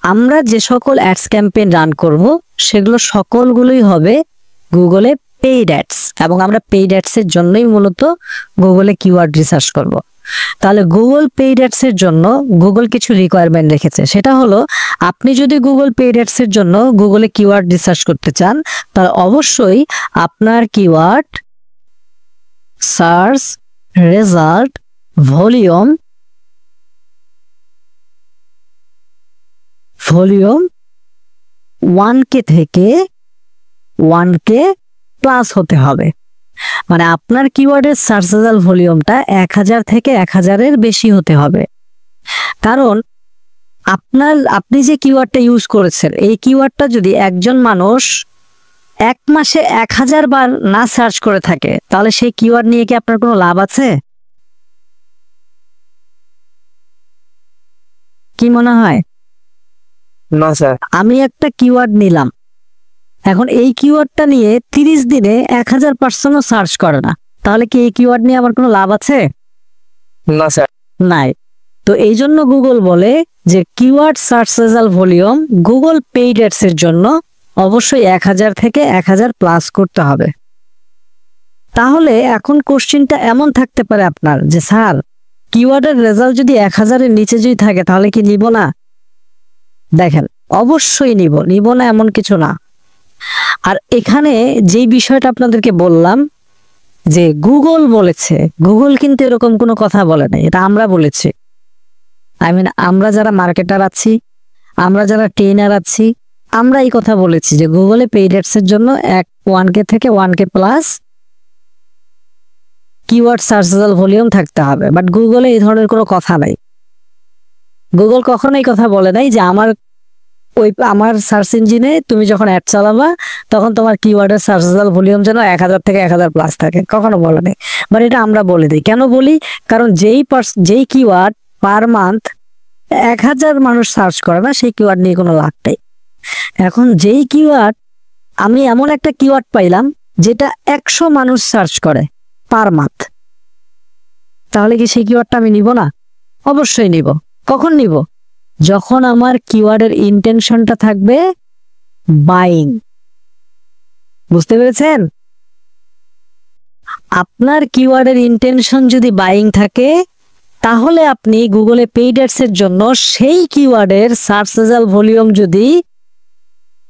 আমরা যে সকল অ্যাডস ক্যাম্পেইন রান করব সেগুলো সকলগুলোই হবে গুগলে পেইড অ্যাডস, এবং আমরা পেইড অ্যাডস এর জন্যই মূলত গুগলে কিওয়ার্ড রিসার্চ করব। তাহলে গুগল পেইড অ্যাডস এর জন্য গুগল কিছু রিকোয়ারমেন্ট রেখেছে। সেটা হলো, আপনি যদি গুগল পেইড অ্যাডস এর জন্য গুগলে কিওয়ার্ড রিসার্চ করতে চান তাহলে অবশ্যই আপনার keyword search result volume 1K থেকে 1K প্লাস হতে হবে। মানে আপনার কিওয়ার্ডের সার্চ রেজাল্ট ভলিউমটা 1000 থেকে 1000-এর বেশি হতে হবে। কারণ আপনি যে কিওয়ার্ডটা ইউজ করেছেন এই কিওয়ার্ডটা যদি একজন মানুষ এক মাসে 1000 বার না সার্চ করে থাকে তাহলে সেই কিওয়ার্ড নিয়ে কি আপনার কোনো লাভ আছে? কি মনে হয়? না স্যার। আমি একটা কিওয়ার্ড নিলাম, এখন এই কিওয়ার্ডটা নিয়ে 30 দিনে 1000 পার্সনও সার্চ করে না, তাহলে কি এই কিওয়ার্ড নিয়ে আমার কোনো লাভ আছে? না স্যার। নাই। তো এই জন্য গুগল বলে যে keyword search result volume Google paid ads এর জন্য অবশ্যই 1000 থেকে 1000 প্লাস করতে হবে। তাহলে এখন কোশ্চেনটা এমন থাকতে পারে আপনার যে স্যার কিওয়ার্ডের রেজাল্ট যদি 1000-এর নিচে যদি থাকে তাহলে কি নিব না? দেখেন অবশ্যই নিব না এমন কিছু না। আর এখানে যেই বিষয়টা আপনাদেরকে বললাম যে গুগল বলেছে, গুগল কিন্তু এরকম কোনো কথা বলে নাই, এটা আমরা বলেছি। আমরা যারা মার্কেটার আছি, আমরা যারা ট্রেনার আছি, আমরা এই কথা বলেছি যে গুগলে পেইড অ্যাডসের জন্য 1K থেকে 1K plus keyword search result volume থাকতে হবে। বাট গুগলে এই ধরনের কোনো কথা নাই। গুগল কখনোই কথা বলে নাই যে আমার সার্চ ইঞ্জিনে তুমি যখন অ্যাড চালাবা তখন তোমার কিওয়ার্ডের সার্চ রেজাল্ট ভলিউম যেন 1000 থেকে 1000 প্লাস থাকে, কখনো বলে নাই। বাট এটা আমরা বলে দিই। কেন বলি? কারণ যেই কিওয়ার্ড পার মান্থ 1000 মানুষ সার্চ করে না, সেই কিওয়ার্ড নিয়ে কোনো লাভ নেই। এখন যেই কিওয়ার্ড আমি এমন একটা কিওয়ার্ড পাইলাম যেটা 100 মানুষ সার্চ করে পার মান্থ, তাহলে কি সেই কিওয়ার্ডটা আমি নিব না? অবশ্যই নিব। কখন নিব? যখন আমার কিওয়ার্ডের ইন্টেনশনটা থাকবে বাইং। বুঝতে পেরেছেন? আপনার কিওয়ার্ডের ইন্টেনশন যদি বাইং থাকে তাহলে আপনি গুগলে পেইড অ্যাডসের জন্য সেই কিওয়ার্ডের সার্চ রেজাল্ট ভলিউম যদি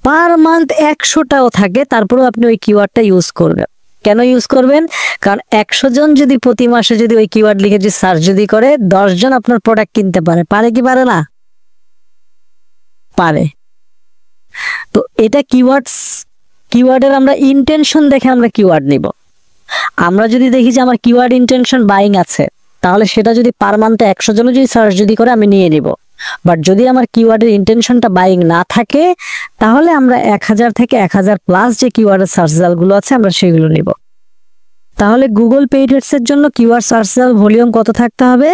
পার মান্থ 100টাও থাকে তারপরেও আপনি ওই কিওয়ার্ডটা ইউজ করবেন। কেন ইউজ করবেন? কারণ 100 জন যদি প্রতি মাসে যদি ওই কিওয়ার্ড লিখে যদি সার্চ যদি করে 10 জন আপনার প্রোডাক্ট কিনতে পারে। পারে কি পারে না? পারে। তো এটা কিওয়ার্ডের আমরা ইন্টেনশন দেখে আমরা কিওয়ার্ড নিব। আমরা যদি দেখি যে আমার কিওয়ার্ড ইন্টেনশন বাইং আছে তাহলে সেটা যদি পার মান্থে 100 জন যদি সার্চ যদি করে আমি নিয়ে নিব। বাট যদি আমার কিওয়ার্ডের ইন্টেনশনটা বাইং না থাকে তাহলে আমরা 1000 থেকে 1000 প্লাস যে কিওয়ার্ডের সার্চ রেজাল্টগুলো আছে আমরা সেগুলো নিব। তাহলে গুগল পেইড অ্যাডসের জন্য কিওয়ার্ড সার্চ রেজাল্ট ভলিউম কত থাকতে হবে?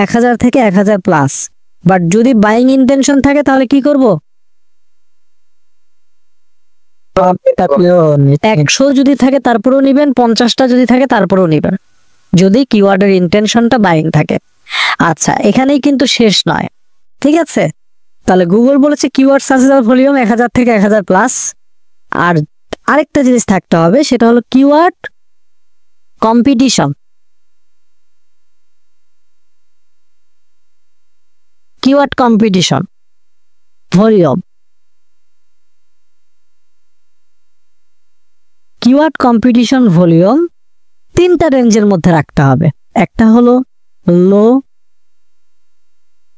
1000 থেকে 1000 প্লাস। বাট যদি বাইং ইন্টেনশন থাকে তাহলে কি করব? 100 যদি থাকে তারপরেও নিবেন, 50টা যদি থাকে তারপরেও নিবেন, যদি কিওয়ার্ডের ইন্টেনশনটা বাইং থাকে। আচ্ছা, এখানেই কিন্তু শেষ নয়, ঠিক আছে? তাহলে গুগল বলেছে কিওয়ার্ড সার্চ রেজাল্ট ভলিউম 1000 থেকে 1000 প্লাস। আর আরেকটা জিনিস থাকতে হবে, সেটা হলো keyword competition. Keyword competition volume, keyword competition volume 3টা রেঞ্জের মধ্যে রাখতে হবে। একটা হলো লো,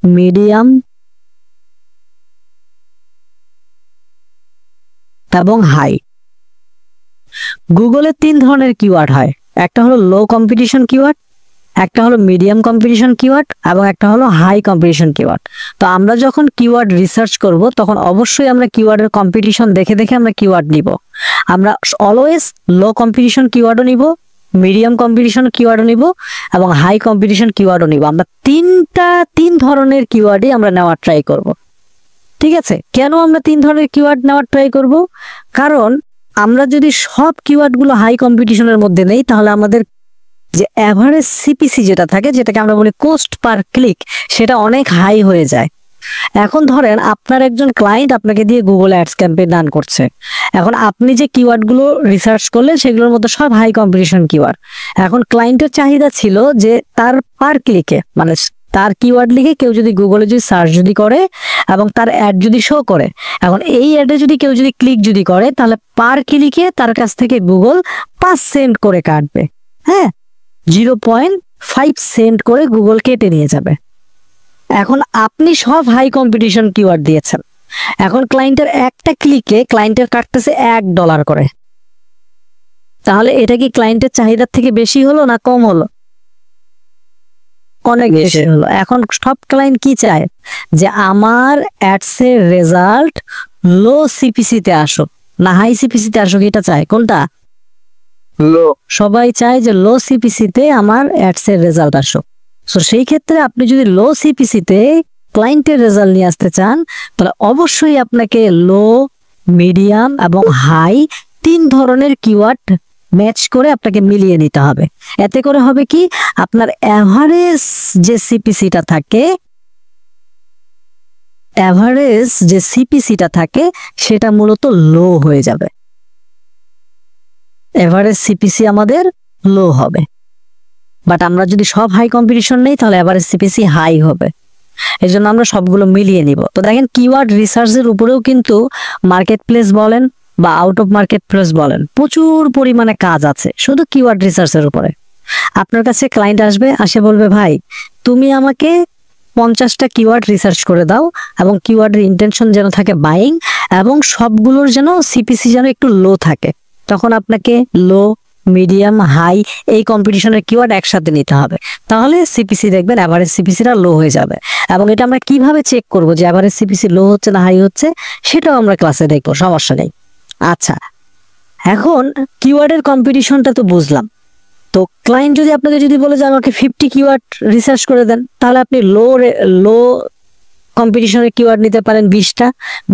মিডিয়াম এবং হাই। গুগলে 3 ধরনের কিওয়ার্ড হয়। একটা হলো লো কম্পিটিশন কিওয়ার্ড, একটা হলো মিডিয়াম কম্পিটিশন কিওয়ার্ড এবং একটা হলো হাই কম্পিটিশন কিওয়ার্ড। তো আমরা যখন কিওয়ার্ড রিসার্চ করব তখন অবশ্যই আমরা কিওয়ার্ডের কম্পিটিশন দেখে দেখে আমরা কিওয়ার্ড নিব। আমরা অলওয়েজ লো কম্পিটিশন কিওয়ার্ডও নিব, মিডিয়াম কম্পিটিশন কিওয়ার্ডও নিব এবং হাই কম্পিটিশন কিওয়ার্ডও নিব। আমরা 3 ধরনের কিওয়ার্ডই আমরা নেওয়ার ট্রাই করব। ঠিক আছে? কেন আমরা 3 ধরনের কিওয়ার্ড নেওয়ার ট্রাই করব? কারণ আমরা যদি সব কিওয়ার্ডগুলো হাই কম্পিটিশনের মধ্যে নেই তাহলে আমাদের যে এভারেজ সিপিসি যেটা থাকে, যেটাকে আমরা বলি কোস্ট পার ক্লিক, সেটা অনেক হাই হয়ে যায়। এখন ধরেন আপনার একজন ক্লায়েন্ট আপনাকে দিয়ে গুগল অ্যাডস ক্যাম্পেইন রান করছে। এখন আপনি যে কিওয়ার্ডগুলো রিসার্চ করলেন সেগুলোর মধ্যে সব হাই কম্পিটিশন কিওয়ার্ড। এখন ক্লায়েন্টের চাহিদা ছিল যে তার পার ক্লিকে, মানে তার কিওয়ার্ড লিখে কেউ যদি গুগলে যদি সার্চ যদি করে এবং তার অ্যাড যদি শো করে, এখন এই অ্যাডে যদি কেউ যদি ক্লিক যদি করে তাহলে পার ক্লিকে তার কাছ থেকে গুগল 5 সেন্ট করে কাটবে। হ্যাঁ, 0.5 সেন্ট করে গুগল কেটে নিয়ে যাবে। এখন আপনি সব হাই কম্পিটিশন কিওয়ার্ড দিয়েছেন, এখন ক্লায়েন্টের একটা ক্লিকে ক্লায়েন্টের কাটতেছে $1 করে। তাহলে এটা কি ক্লায়েন্টের চাহিদার থেকে বেশি হলো না কম হলো? অনেক বেশি হলো। এখন সব ক্লায়েন্ট কি চায়? যে আমার অ্যাডসের রেজাল্ট লো সিপিসিতে আসুক না হাই সিপিসিতে আসুক, এটা চায়। কোনটা? লো। সবাই চায় যে লো সিপিসিতে আমার অ্যাডসের রেজাল্ট আসুক। সো সেই ক্ষেত্রে আপনি যদি লো সিপিসিতে ক্লায়েন্টের রেজাল্ট নিয়ে আসতে চান তাহলে অবশ্যই আপনাকে লো, মিডিয়াম এবং হাই 3 ধরনের কিওয়ার্ড ম্যাচ করে আপনাকে মিলিয়ে নিতে হবে। এতে করে হবে কি, আপনার এভারেজ যে সিপিসিটা থাকে, অ্যাভারেজ যে সিপিসিটা থাকে সেটা মূলত লো হয়ে যাবে। এভারেজ সিপিসি আমাদের লো হবে, বাট আমরা যদি সব হাই কম্পিটিশন নেই তাহলে এভারেজ সিপিসি হাই হবে। এই জন্য আমরা সবগুলো মিলিয়ে নিব। তো দেখেন কিওয়ার্ড রিসার্চের উপরেও কিন্তু মার্কেট প্লেস বলেন বা আউট অফ মার্কেট প্লেস বলেন প্রচুর পরিমাণে কাজ আছে শুধু কিওয়ার্ড রিসার্চের উপরে। আপনার কাছে ক্লায়েন্ট আসবে, আসে বলবে ভাই তুমি আমাকে 50টা কিওয়ার্ড রিসার্চ করে দাও এবং কিওয়ার্ডের ইন্টেনশন যেন থাকে বাইং এবং সবগুলোর যেন সিপিসি যেন একটু লো থাকে। তখন আপনাকে লো, মিডিয়াম, হাই এই কম্পিটিশনের কিওয়ার্ড একসাথে নিতে হবে, তাহলে সিপিসি দেখবেন অ্যাভারেজ সিপিসিটা লো হয়ে যাবে। এবং এটা আমরা কিভাবে চেক করব যে অ্যাভারেজ সিপিসি লো হচ্ছে না হাই হচ্ছে, সেটাও আমরা ক্লাসে দেখবো, সমস্যা নেই। আচ্ছা, এখন কিওয়ার্ডের কম্পিটিশনটা তো বুঝলাম। তো ক্লায়েন্ট যদি আপনাকে যদি বলে যে আমাকে 50 কিওয়ার্ড রিসার্চ করে দেন, তাহলে আপনি লো কম্পিটিশনের কিওয়ার্ড নিতে পারেন 20টা,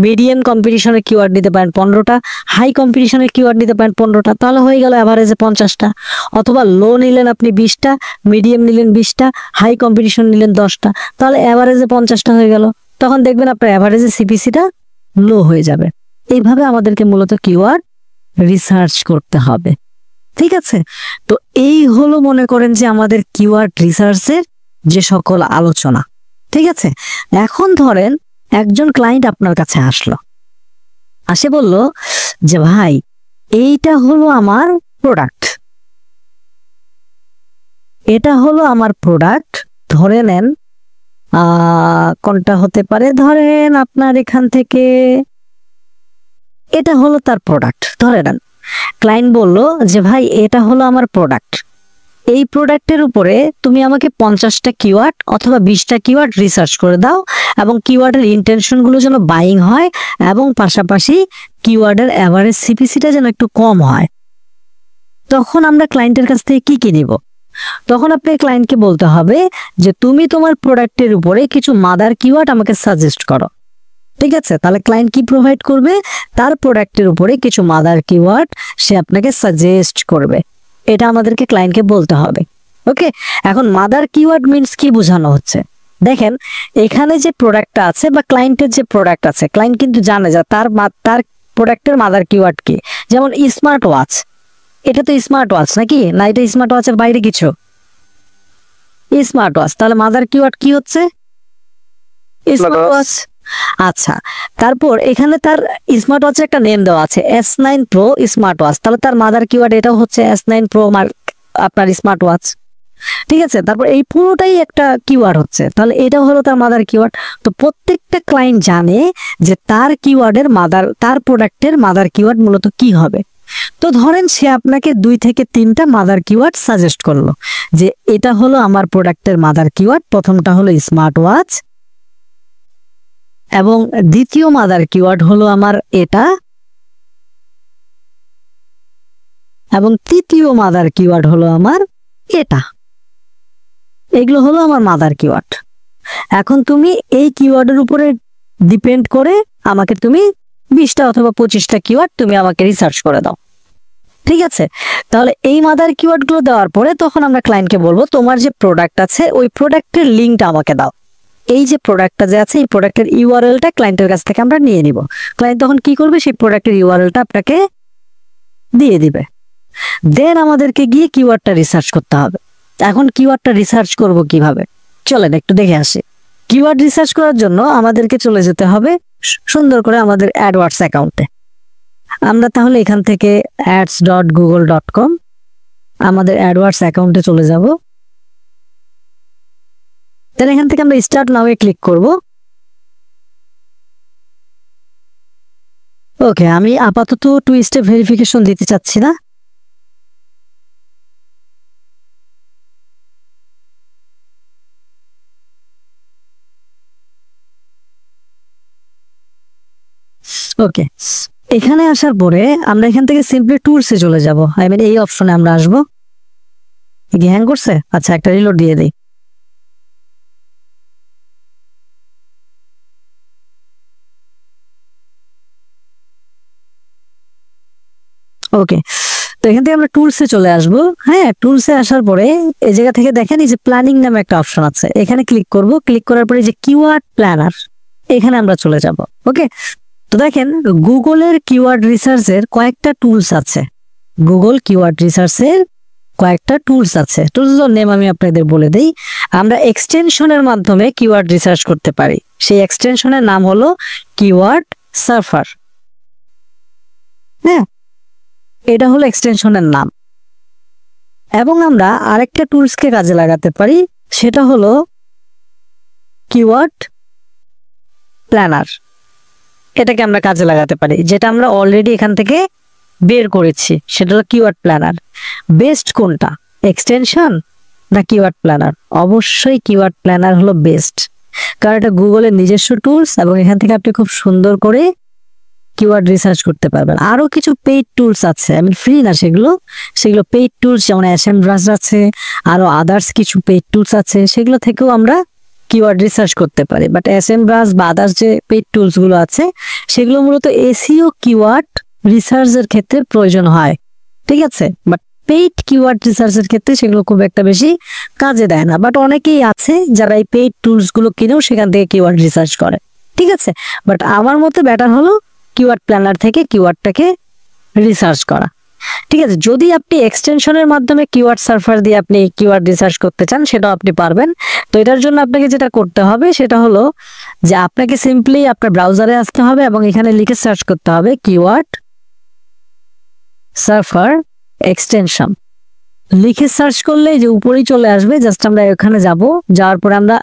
মিডিয়াম কম্পিটিশনের কিওয়ার্ড নিতে পারেন 15টা, হাই কম্পিটিশনের কিওয়ার্ড নিতে পারেন 15টা, তাহলে হয়ে গেল অ্যাভারেজে 50টা। অথবা লো নিলেন আপনি 20টা, মিডিয়াম নিলেন 20টা, হাই কম্পিটিশন নিলেন 10টা, তাহলে অ্যাভারেজে 50টা হয়ে গেল। তখন দেখবেন আপনার অ্যাভারেজে সিপিসিটা লো হয়ে যাবে। এইভাবে আমাদেরকে মূলত কিওয়ার্ড রিসার্চ করতে হবে, ঠিক আছে? তো এই হলো মনে করেন যে আমাদের কিওয়ার্ড রিসার্চের যে সকল আলোচনা, ঠিক আছে? এখন ধরেন একজন ক্লায়েন্ট আপনার কাছে আসলো, আসে বলল যে ভাই এইটা হলো আমার প্রোডাক্ট, এটা হলো আমার প্রোডাক্ট, ধরে নেন কোনটা হতে পারে, ধরেন আপনার এখান থেকে এটা হলো তার প্রোডাক্ট। ধরে নেন ক্লায়েন্ট বলল যে ভাই এটা হলো আমার প্রোডাক্ট, এই প্রোডাক্টের উপরে তুমি আমাকে 50টা কিওয়ার্ড অথবা 20টা কিওয়ার্ড রিসার্চ করে দাও এবং কিওয়ার্ডের ইন্টেনশন গুলো যেন বাইং হয় এবং পাশাপাশি কিওয়ার্ডের অ্যাভারেজ সিপিসিটা যেন একটু কম হয়। তখন আমরা ক্লায়েন্টের কাছ থেকে কি নিব? তখন আপনি ক্লায়েন্টকে বলতে হবে যে তুমি তোমার প্রোডাক্টের উপরে কিছু মাদার কিওয়ার্ড আমাকে সাজেস্ট করো, ঠিক আছে? তাহলে ক্লায়েন্ট কি প্রোভাইড করবে? তার প্রোডাক্টের উপরে কিছু মাদার কিওয়ার্ড সে আপনাকে সাজেস্ট করবে, এটা আমাদেরকে ক্লায়েন্টকে বলতে হবে। ওকে, এখন মাদার কিওয়ার্ড মিন্স কি বোঝানো হচ্ছে? দেখেন এখানে যে প্রোডাক্টটা আছে বা ক্লায়েন্টের যে প্রোডাক্ট আছে, ক্লায়েন্ট কিন্তু জানে যে তার প্রোডাক্টের মাদার কিওয়ার্ড কি। যেমন স্মার্ট ওয়াচ, এটা তো স্মার্ট ওয়াচ নাকি না? এটা স্মার্ট ওয়াচের বাইরে কিছু? স্মার্ট ওয়াচ, তাহলে মাদার কিওয়ার্ড কি হচ্ছে? Smart watch. আচ্ছা, তারপর এখানে তার স্মার্ট ওয়াচের একটা নেম দেওয়া আছে S9 Pro স্মার্ট ওয়াচ, তাহলে তার মাদার কিওয়ার্ড এটাও হচ্ছে S9 Pro আপনার স্মার্ট ওয়াচ, ঠিক আছে? তারপর এই পুরোটাই একটা কিওয়ার্ড হচ্ছে, তাহলে এটাও হলো তার মাদার কিওয়ার্ড। তো প্রত্যেকটা ক্লায়েন্ট জানে যে তার কিওয়ার্ডের তার প্রোডাক্টের মাদার কিওয়ার্ড মূলত কি হবে। তো ধরেন সে আপনাকে 2 থেকে 3টা মাদার কিওয়ার্ড সাজেস্ট করলো যে এটা হলো আমার প্রোডাক্টের মাদার কিওয়ার্ড, প্রথমটা হলো স্মার্ট ওয়াচ এবং দ্বিতীয় মাদার কিওয়ার্ড হলো আমার এটা এবং তৃতীয় মাদার কিওয়ার্ড হলো আমার এটা। এগুলো হলো আমার মাদার কিওয়ার্ড। এখন তুমি এই কিওয়ার্ডের উপরে ডিপেন্ড করে আমাকে তুমি 20টা অথবা 25টা কিওয়ার্ড তুমি আমাকে রিসার্চ করে দাও, ঠিক আছে? তাহলে এই মাদার কিওয়ার্ড গুলো দেওয়ার পরে তখন আমরা ক্লায়েন্টকে বলবো তোমার যে প্রোডাক্ট আছে ওই প্রোডাক্টের লিঙ্কটা আমাকে দাও। এই যে প্রোডাক্টটা যে আছে এই প্রোডাক্টের ইউআরএলটা ক্লায়েন্টের কাছ থেকে আমরা নিয়ে নিব। ক্লায়েন্ট তখন কি করবে? সেই প্রোডাক্টের ইউআরএলটা আপনাকে দিয়ে দিবে। দেন আমাদেরকে গিয়ে কিওয়ার্ডটা রিসার্চ করতে হবে। এখন কিওয়ার্ডটা রিসার্চ করব কিভাবে, চলেন একটু দেখে আসি। কিওয়ার্ড রিসার্চ করার জন্য আমাদেরকে চলে যেতে হবে সুন্দর করে আমাদের অ্যাডওয়ার্ডস অ্যাকাউন্টে। আমরা তাহলে এখান থেকে ads.google.com আমাদের অ্যাডওয়ার্ডস অ্যাকাউন্টে চলে যাব। দেন এখান থেকে আমরা স্টার্ট নাও এ ক্লিক করব। ওকে, আমি আপাতত 2 স্টেপ ভেরিফিকেশন দিতে চাচ্ছি না। ওকে, এখানে আসার পরে আমরা এখান থেকে সিম্পলি টুলসে চলে যাব। আই মিন এই অপশনে আমরা আসবো। কি হ্যাং করছে? আচ্ছা, একটা রিলোড দিয়ে দেই। ওকে, তো এখান থেকে আমরা টুলসে চলে আসবো। হ্যাঁ, টুলসে আসার পরে এই জায়গা থেকে দেখেন এই যে প্ল্যানিং নামে একটা অপশন আছে, এখানে ক্লিক করব। ক্লিক করার পরে যে কিওয়ার্ড প্ল্যানার এখানে আমরা চলে যাব। ওকে, তো দেখেন গুগলের কিওয়ার্ড রিসার্চের কয়েকটা টুলস আছে। গুগল কিওয়ার্ড রিসার্চের কয়েকটা টুলস আছে। টুলসের নেম আমি আপনাদের বলে দেই। আমরা এক্সটেনশনের মাধ্যমে কিওয়ার্ড রিসার্চ করতে পারি। সেই এক্সটেনশনের নাম হলো কিওয়ার্ড সার্ফার। হ্যাঁ, এটা হলো এক্সটেনশনের নাম। এবং আমরা আরেকটা টুলসকে কাজে লাগাতে পারি, সেটা হলো কিওয়ার্ড প্ল্যানার। এটাকে আমরা কাজে লাগাতে পারি, যেটা আমরা অলরেডি এখান থেকে বের করেছি, সেটা হলো কিওয়ার্ড প্ল্যানার। বেস্ট কোনটা, এক্সটেনশন না কিওয়ার্ড প্ল্যানার? অবশ্যই কিওয়ার্ড প্ল্যানার হলো বেস্ট, কারণ এটা গুগলের নিজস্ব টুলস এবং এখান থেকে আপনি খুব সুন্দর করে কিওয়ার্ড রিসার্চ করতে পারবেন। আরো কিছু পেইড টুলস আছে, আমি ফ্রি না সেগুলো পেইড টুলস, যেমন এসএমব্রাশ আছে, আরো আদার্স কিছু পেইড টুলস আছে, সেগুলো থেকেও আমরা কিওয়ার্ড রিসার্চ করতে পারি। বাট এসএমব্রাশ বা আদার্স যে পেইড টুলস গুলো আছে, সেগুলো মূলত এসইও কিওয়ার্ড রিসার্চের ক্ষেত্রে প্রয়োজন হয়, ঠিক আছে। বাট পেইড কিওয়ার্ড রিসার্চের ক্ষেত্রে সেগুলো খুব একটা বেশি কাজে দেয় না। বাট অনেকেই আছে যারা এই পেইড টুলস গুলো কিনেও সেখান থেকে কিওয়ার্ড রিসার্চ করে, ঠিক আছে। বাট আমার মতে বেটার হলো কিওয়ার্ড প্ল্যানার থেকে কিওয়ার্ডটাকে রিসার্চ করা, ঠিক আছে। যদি আপনি এক্সটেনশনের মাধ্যমে কিওয়ার্ড সার্ফার দিয়ে আপনি কিওয়ার্ড রিসার্চ করতে চান, সেটাও আপনি পারবেন। তো এটার জন্য আপনাকে যেটা করতে হবে সেটা হলো যে আপনাকে সিম্পলি আপনার ব্রাউজারে আসতে হবে এবং এখানে লিখে সার্চ করতে হবে কিওয়ার্ড সার্ফার এক্সটেনশন। লিখে সার্চ করলে যে উপরেই চলে আসবে, জাস্ট আমরা এখানে যাব, যাওয়ার পরে আমরা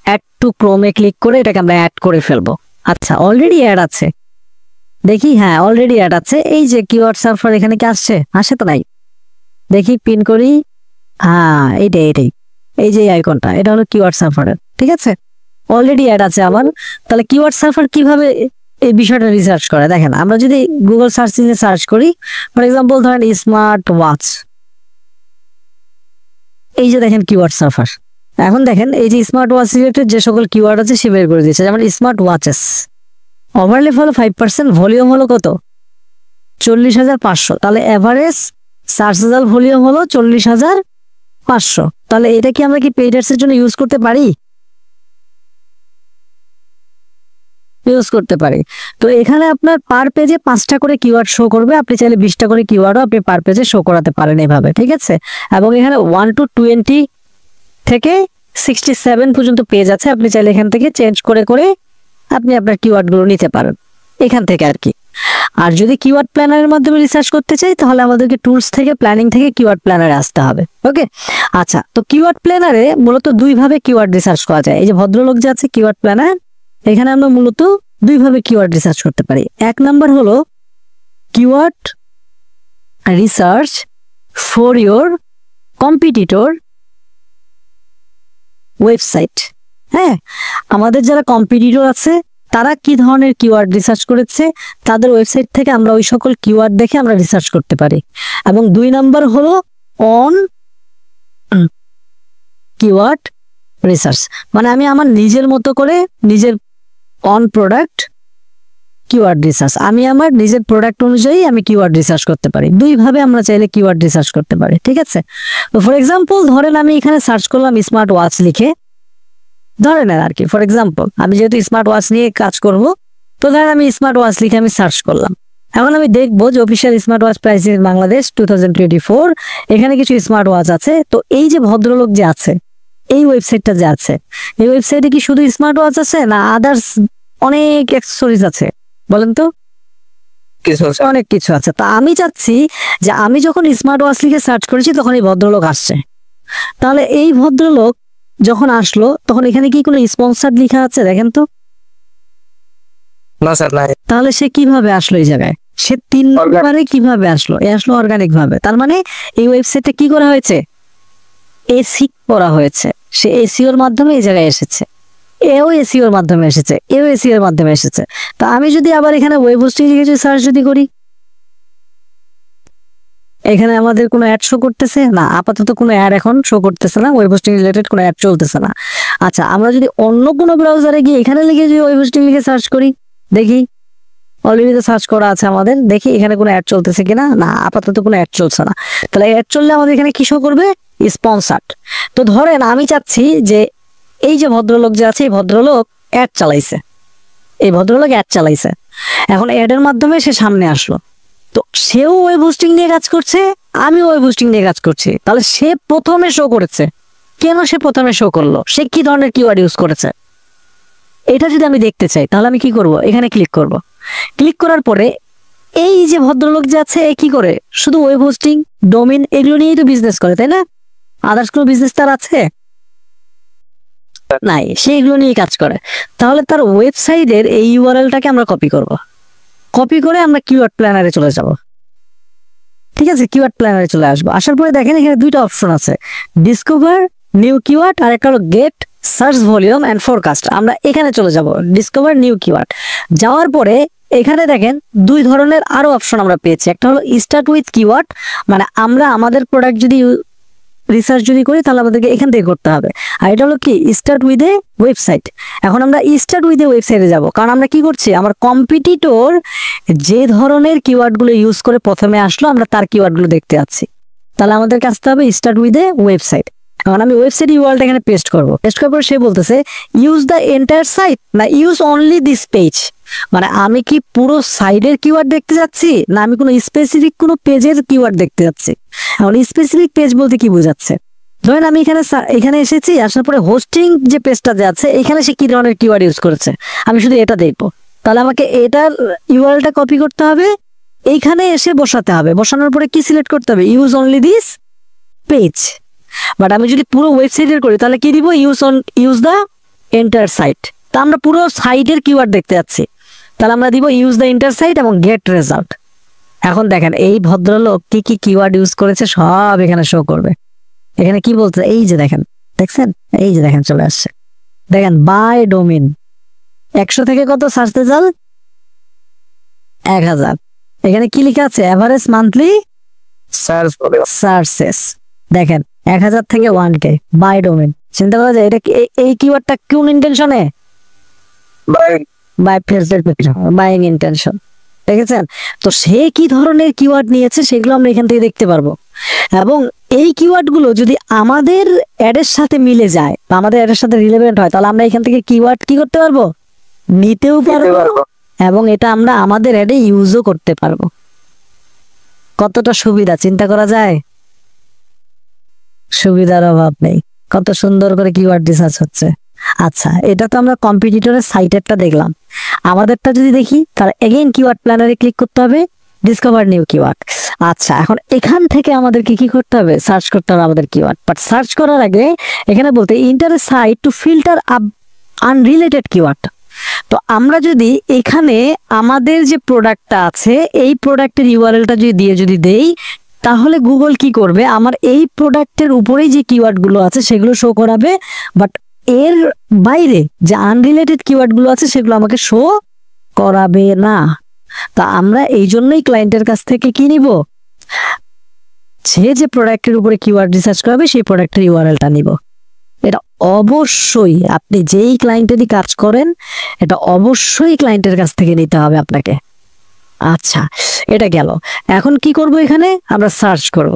অ্যাড টু ক্রোমে ক্লিক করে এটাকে আমরা অ্যাড করে ফেলবো। আচ্ছা, অলরেডি অ্যাড আছে, দেখি, হ্যাঁ অলরেডি অ্যাড আছে। এই যে কিওয়ার্ড সার্ফার এখানে কি আসছে? আসে তো নাই, দেখি পিন করি, হ্যাঁ এটাই এই যে আইকনটা, এটা হলো কিওয়ার্ড সার্ফারের, ঠিক আছে। অলরেডি অ্যাড আছে আমার। তাহলে কিওয়ার্ড সার্ফার কিভাবে এই বিষয়টা রিসার্চ করে দেখেন। আমরা যদি গুগল সার্চ ইঞ্জিনে সার্চ করি, ফর এক্সাম্পল ধরেন স্মার্ট ওয়াচ, এই যে দেখেন কিওয়ার্ড সার্ফার। এখন দেখেন এই যে স্মার্ট ওয়াচ রিলেটেড যে সকল কিওয়ার্ড আছে সে বের করে দিয়েছে, যেমন স্মার্ট ওয়াচেস। ওভারলেপ হলো 5%, ভলিউম হলো কত? 40,500। তাহলে এভারেজ সার্চেবল ভলিউম হলো 40,500। তাহলে এটা কি আমরা কি পেইড অ্যাডস এর জন্য ইউজ করতে পারি? ইউজ করতে পারি। তো এখানে আপনার পার পেজে 5টা করে কিওয়ার্ড শো করবে, আপনি চাইলে 20টা করে কিওয়ার্ডও আপনি পার পেজে শো করাতে পারেন এভাবে, ঠিক আছে। এবং এখানে 1 to 20 থেকে 67 পর্যন্ত পেজ আছে, আপনি চাইলে এখান থেকে চেঞ্জ করে করে আপনি আপনার কিওয়ার্ড গুলো নিতে পারেন এখান থেকে আর কি। আর যদি কিওয়ার্ড প্ল্যানারের মাধ্যমে রিসার্চ করতে চাই, তাহলে আমাদেরকে টুলস থেকে প্ল্যানিং থেকে কিওয়ার্ড প্ল্যানারে আসতে হবে। ওকে, আচ্ছা, তো কিওয়ার্ড প্ল্যানারে মূলত দুইভাবে কিওয়ার্ড রিসার্চ করা যায়। এই যে ভদ্রলোক যে আছে কিওয়ার্ড প্ল্যানার, এখানে আমরা মূলত দুইভাবে কিওয়ার্ড রিসার্চ করতে পারি। এক নাম্বার হলো keyword research for your competitor website. হ্যাঁ, আমাদের যারা কম্পিটিটর আছে তারা কি ধরনের কিওয়ার্ড রিসার্চ করেছে, তাদের ওয়েবসাইট থেকে আমরা ওই সকল কিওয়ার্ড দেখে আমরা রিসার্চ করতে পারি। এবং 2 নাম্বার হলো অন কিওয়ার্ড রিসার্চ, মানে আমি আমার নিজের মতো করে নিজের অন প্রোডাক্ট কিওয়ার্ড রিসার্চ, আমি আমার নিজের প্রোডাক্ট অনুযায়ী আমি কিওয়ার্ড রিসার্চ করতে পারি। দুইভাবে আমরা চাইলে কিওয়ার্ড রিসার্চ করতে পারি, ঠিক আছে। তো ফর এক্সাম্পল ধরেন আমি এখানে সার্চ করলাম স্মার্ট ওয়াচ লিখে, ধরেন আর কি, ফর এক্সাম্পল আমি যেহেতু স্মার্ট ওয়াচ নিয়ে কাজ করব, তো ধরেন আমি স্মার্ট ওয়াচ লিখে আমি সার্চ করলাম। এখন আমি দেখবো যে official smart watch price in Bangladesh 2024, এখানে কিছু স্মার্ট ওয়াচ আছে। তো এই যে ভদ্রলোক যে আছে, এই ওয়েবসাইটটা যে আছে, এই ওয়েবসাইটে কি শুধু স্মার্ট ওয়াচ আছে না আদার্স অনেক অ্যাক্সেসরিজ আছে? বলেন তো। অনেক কিছু আছে। তা আমি চাচ্ছি যে আমি যখন স্মার্ট ওয়াচ লিখে সার্চ করেছি তখন এই ভদ্রলোক আসছে। তাহলে এই ভদ্রলোক যখন আসলো তখন এখানে কি কোনো স্পন্সর লেখা আছে? দেখেন তো। না স্যার, নাই। তাহলে সে কিভাবে আসলো এই জায়গায়? সে 3 নম্বরে কিভাবে আসলো? আসলো অর্গানিক ভাবে। তার মানে এই ওয়েবসাইটে কি করা হয়েছে? এসি করা হয়েছে। সে এসিওর মাধ্যমে এই জায়গায় এসেছে, এও এসিওর মাধ্যমে এসেছে, এও এসিওর মাধ্যমে এসেছে। তা আমি যদি আবার এখানে ওয়েব হোস্টিং লিখে সার্চ যদি করি, এখানে আমাদের কোনো অ্যাড শো করতেছে না, আপাতত কোনো অ্যাড এখন শো করতেছে না, ওয়েব হোস্টিং রিলেটেড কোনো অ্যাড চলতেছে না। আচ্ছা, আমরা যদি অন্য কোনো ব্রাউজারে গিয়ে এখানে লিখে যদি ওয়েব হোস্টিং লিখে সার্চ করি, দেখি অলরেডি তো সার্চ করা আছে আমাদের, দেখি এখানে কোনো অ্যাড চলতেছে কিনা। না, আপাতত কোনো অ্যাড চলছে না। তাহলে অ্যাড চললে আমাদের এখানে কি শো করবে? স্পন্সার্ড। তো ধরেন আমি চাচ্ছি যে এই যে ভদ্রলোক যে আছে, এই ভদ্রলোক অ্যাড চালাইছে, এই ভদ্রলোক অ্যাড চালাইছে, এখন অ্যাডের মাধ্যমে সে সামনে আসলো। তো সেও ওয়েব হোস্টিং নিয়ে কাজ করছে, আমিও ওয়েব হোস্টিং নিয়ে কাজ করছি। তাহলে সে প্রথমে শো করেছে, কেন সে প্রথমে শো করলো, সে কি ধরনের কিওয়ার্ড ইউজ করেছে, এটা যদি আমি দেখতে চাই তাহলে আমি কি করব, এখানে ক্লিক করব। ক্লিক করার পরে এই যে ভদ্রলোক যে আছে এ কি করে, শুধু ওয়েব হোস্টিং ডোমেইন এগুলো নিয়েই তো বিজনেস করে, তাই না? আদার্স কোনো বিজনেস তার আছে নাই, সে এগুলো নিয়ে কাজ করে। তাহলে তার ওয়েবসাইটের এই ইউআরএলটাকে আমরা কপি করব, কপি করে আমরা কিওয়ার্ড প্ল্যানারে চলে যাব। ঠিক আছে, কিওয়ার্ড প্ল্যানারে চলে আসবো। আসার পরে দেখেন এখানে দুইটা অপশন আছে, ডিসকভার নিউ কিওয়ার্ড আর একটা হলো get search volume and forecast. আমরা এখানে চলে যাব, ডিসকভার নিউ কিওয়ার্ড। যাওয়ার পরে এখানে দেখেন দুই ধরনের আরো অপশন আমরা পেয়েছি। একটা হলো স্টার্ট উইথ কিওয়ার্ড, মানে আমরা আমাদের প্রোডাক্ট যদি রিসার্চ যদি করি তাহলে আমাদেরকে এখান থেকে করতে হবে। আর এটা হলো কি স্টার্ট উইথ এ ওয়েবসাইট। এখন আমরা স্টার্ট উইথ এ ওয়েবসাইটে যাব, কারণ আমরা কি করছি, আমার কম্পিটিটর যে ধরনের কিওয়ার্ডগুলো ইউজ করে প্রথমে আসলো আমরা তার কিওয়ার্ডগুলো দেখতে যাচ্ছি। তাহলে আমাদেরকে আসতে হবে স্টার্ট উইথ এ ওয়েবসাইট। এখন আমি ওয়েবসাইট ইউআরএলটা এখানে পেস্ট করব। পেস্ট করার পর সে বলতেছে ইউজ দ্য এন্টায়ার সাইট না ইউজ অনলি দিস পেজ, মানে আমি কি পুরো সাইডের কিওয়ার্ড দেখতে যাচ্ছি না আমি কোনো স্পেসিফিক কোনো পেজের কিওয়ার্ড দেখতে যাচ্ছি। এখন স্পেসিফিক পেজ বলতে কি বোঝাচ্ছে, ধরেন আমি এখানে এসেছি, আসার পরে হোস্টিং যে পেজটা যে আছে এখানে সে কি ধরনের কিওয়ার্ড ইউজ করেছে আমি শুধু এটা দেখবো। তাহলে আমাকে এটার ইউআরএলটা কপি করতে হবে, এইখানে এসে বসাতে হবে। বসানোর পরে কি সিলেক্ট করতে হবে, use only this page. But আমি যদি পুরো ওয়েবসাইটের করি তাহলে কি দিব, ইউজ দ্য এন্টায়ার সাইট। তা আমরা পুরো সাইটের কিওয়ার্ড দেখতে যাচ্ছি, তাহলে আমরা দিব ইউজ দ্য এন্টায়ার সাইট এবং গেট রেজাল্ট। এখন দেখেন এই ভদ্রলোক কি কি কিওয়ার্ড ইউজ করেছে সব এখানে শো করবে। এখানে কি বলছে, এই যে দেখেন, দেখছেন, এই যে দেখেন চলে আসছে। দেখেন বাই ডোমেইন 100 থেকে কত সার্চ রেজাল্ট 1000। এখানে কি লেখা আছে, এভারেজ মান্থলি সার্চেস দেখেন 1000 থেকে 1K বাই ডোমেইন। চিন্তা করা যায় এটা এই কিওয়ার্ডটা কোন ইন্টেনশনে, বাই বাইং ইন্টেনশন। দেখেছেন? তো সে কি ধরনের কিওয়ার্ড নিয়েছে সেগুলো আমরা এখান থেকে দেখতে পারবো। এবং এই কিওয়ার্ড গুলো যদি আমাদের অ্যাডের সাথে মিলে যায় বা আমাদের অ্যাডের সাথে রিলেভেন্ট হয় তাহলে আমরা এখান থেকে কিওয়ার্ড কি করতে পারবো, নিতেও পারবো এবং এটা আমরা আমাদের অ্যাডে ইউজও করতে পারবো। কতটা সুবিধা চিন্তা করা যায়, সুবিধার অভাব নেই। কত সুন্দর করে কিওয়ার্ড রিসার্চ হচ্ছে। আচ্ছা, এটা তো আমরা কম্পিটিটরের সাইটেরটা দেখলাম। আমাদেরটা যদি দেখি তাহলে এগেইন কিওয়ার্ড প্ল্যানারে ক্লিক করতে হবে, ডিসকভার নিউ কিওয়ার্ড। আচ্ছা, এখন এখান থেকে আমাদেরকে কি করতে হবে, সার্চ করতে হবে আমাদের কিওয়ার্ড। বাট সার্চ করার আগে এখানে বলতে enter site to filter up unrelated keyword. তো আমরা যদি এখানে আমাদের যে প্রোডাক্টটা আছে এই প্রোডাক্টের ইউআরএলটা যদি দেই তাহলে গুগল কি করবে, আমার এই প্রোডাক্টের উপরেই যে কিওয়ার্ড গুলো আছে সেগুলো শো করাবে, বাট এর বাইরে যে আনরিলেটেড কিওয়ার্ড গুলো আছে সেগুলো আমাকে শো করাবে না। তা আমরা এই জন্যই ক্লায়েন্টের কাছ থেকে কি নিব, যে প্রোডাক্টের উপরে কিওয়ার্ড রিসার্চ করাবে সেই প্রোডাক্টের ইউআরএলটা নিব। এটা অবশ্যই আপনি যেই ক্লায়েন্টেরই কাজ করেন এটা অবশ্যই ক্লায়েন্টের কাছ থেকে নিতে হবে আপনাকে। আচ্ছা, এটা গেল। এখন কি করব, এখানে আমরা সার্চ করব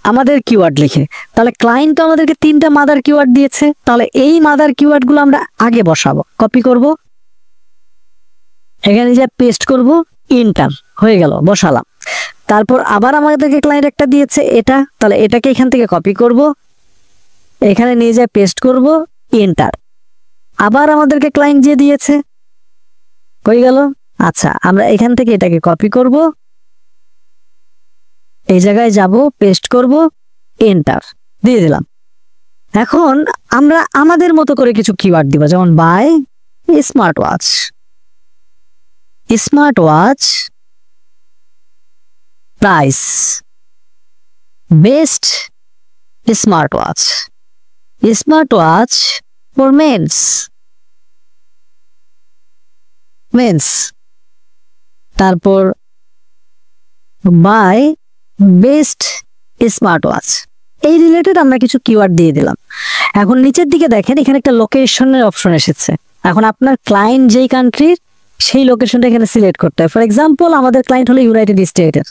আমাদের কিওয়ার্ড লিখে। তাহলে ক্লায়েন্ট তো আমাদেরকে 3টা মাদার কিওয়ার্ড দিয়েছে, তাহলে এই মাদার কিওয়ার্ড গুলো আমরা আগে বসাবো। কপি করব, এখানে যে পেস্ট করব, ইন্টার হয়ে গেল, বসালাম। তারপর আবার আমাদেরকে ক্লায়েন্ট একটা দিয়েছে এটা, তাহলে এটাকে এখান থেকে কপি করব, এখানে নিয়ে যায় পেস্ট করব, এন্টার। আবার আমাদেরকে ক্লায়েন্ট যে দিয়েছে হয়ে গেল। আচ্ছা, আমরা এখান থেকে এটাকে কপি করব, এই জায়গায় যাব, পেস্ট করব, এন্টার দিয়ে দিলাম। এখন আমরা আমাদের মতো করে কিছু কিওয়ার্ড দিব, যেমন buy smart watch, smart watch price, best smart watch, smart watch for mens, তারপর বাই বেস্ট স্মার্ট ওয়াচ। এই রিলেটেড আমরা কিছু কিওয়ার্ড দিয়ে দিলাম। এখন নিচের দিকে দেখেন এখানে একটা লোকেশনের অপশন এসেছে। এখন আপনার ক্লায়েন্ট যেই কান্ট্রির সেই লোকেশনটা এখানে সিলেক্ট করতে হবে। ফর এক্সাম্পল আমাদের ক্লায়েন্ট হলো ইউনাইটেড স্টেটের,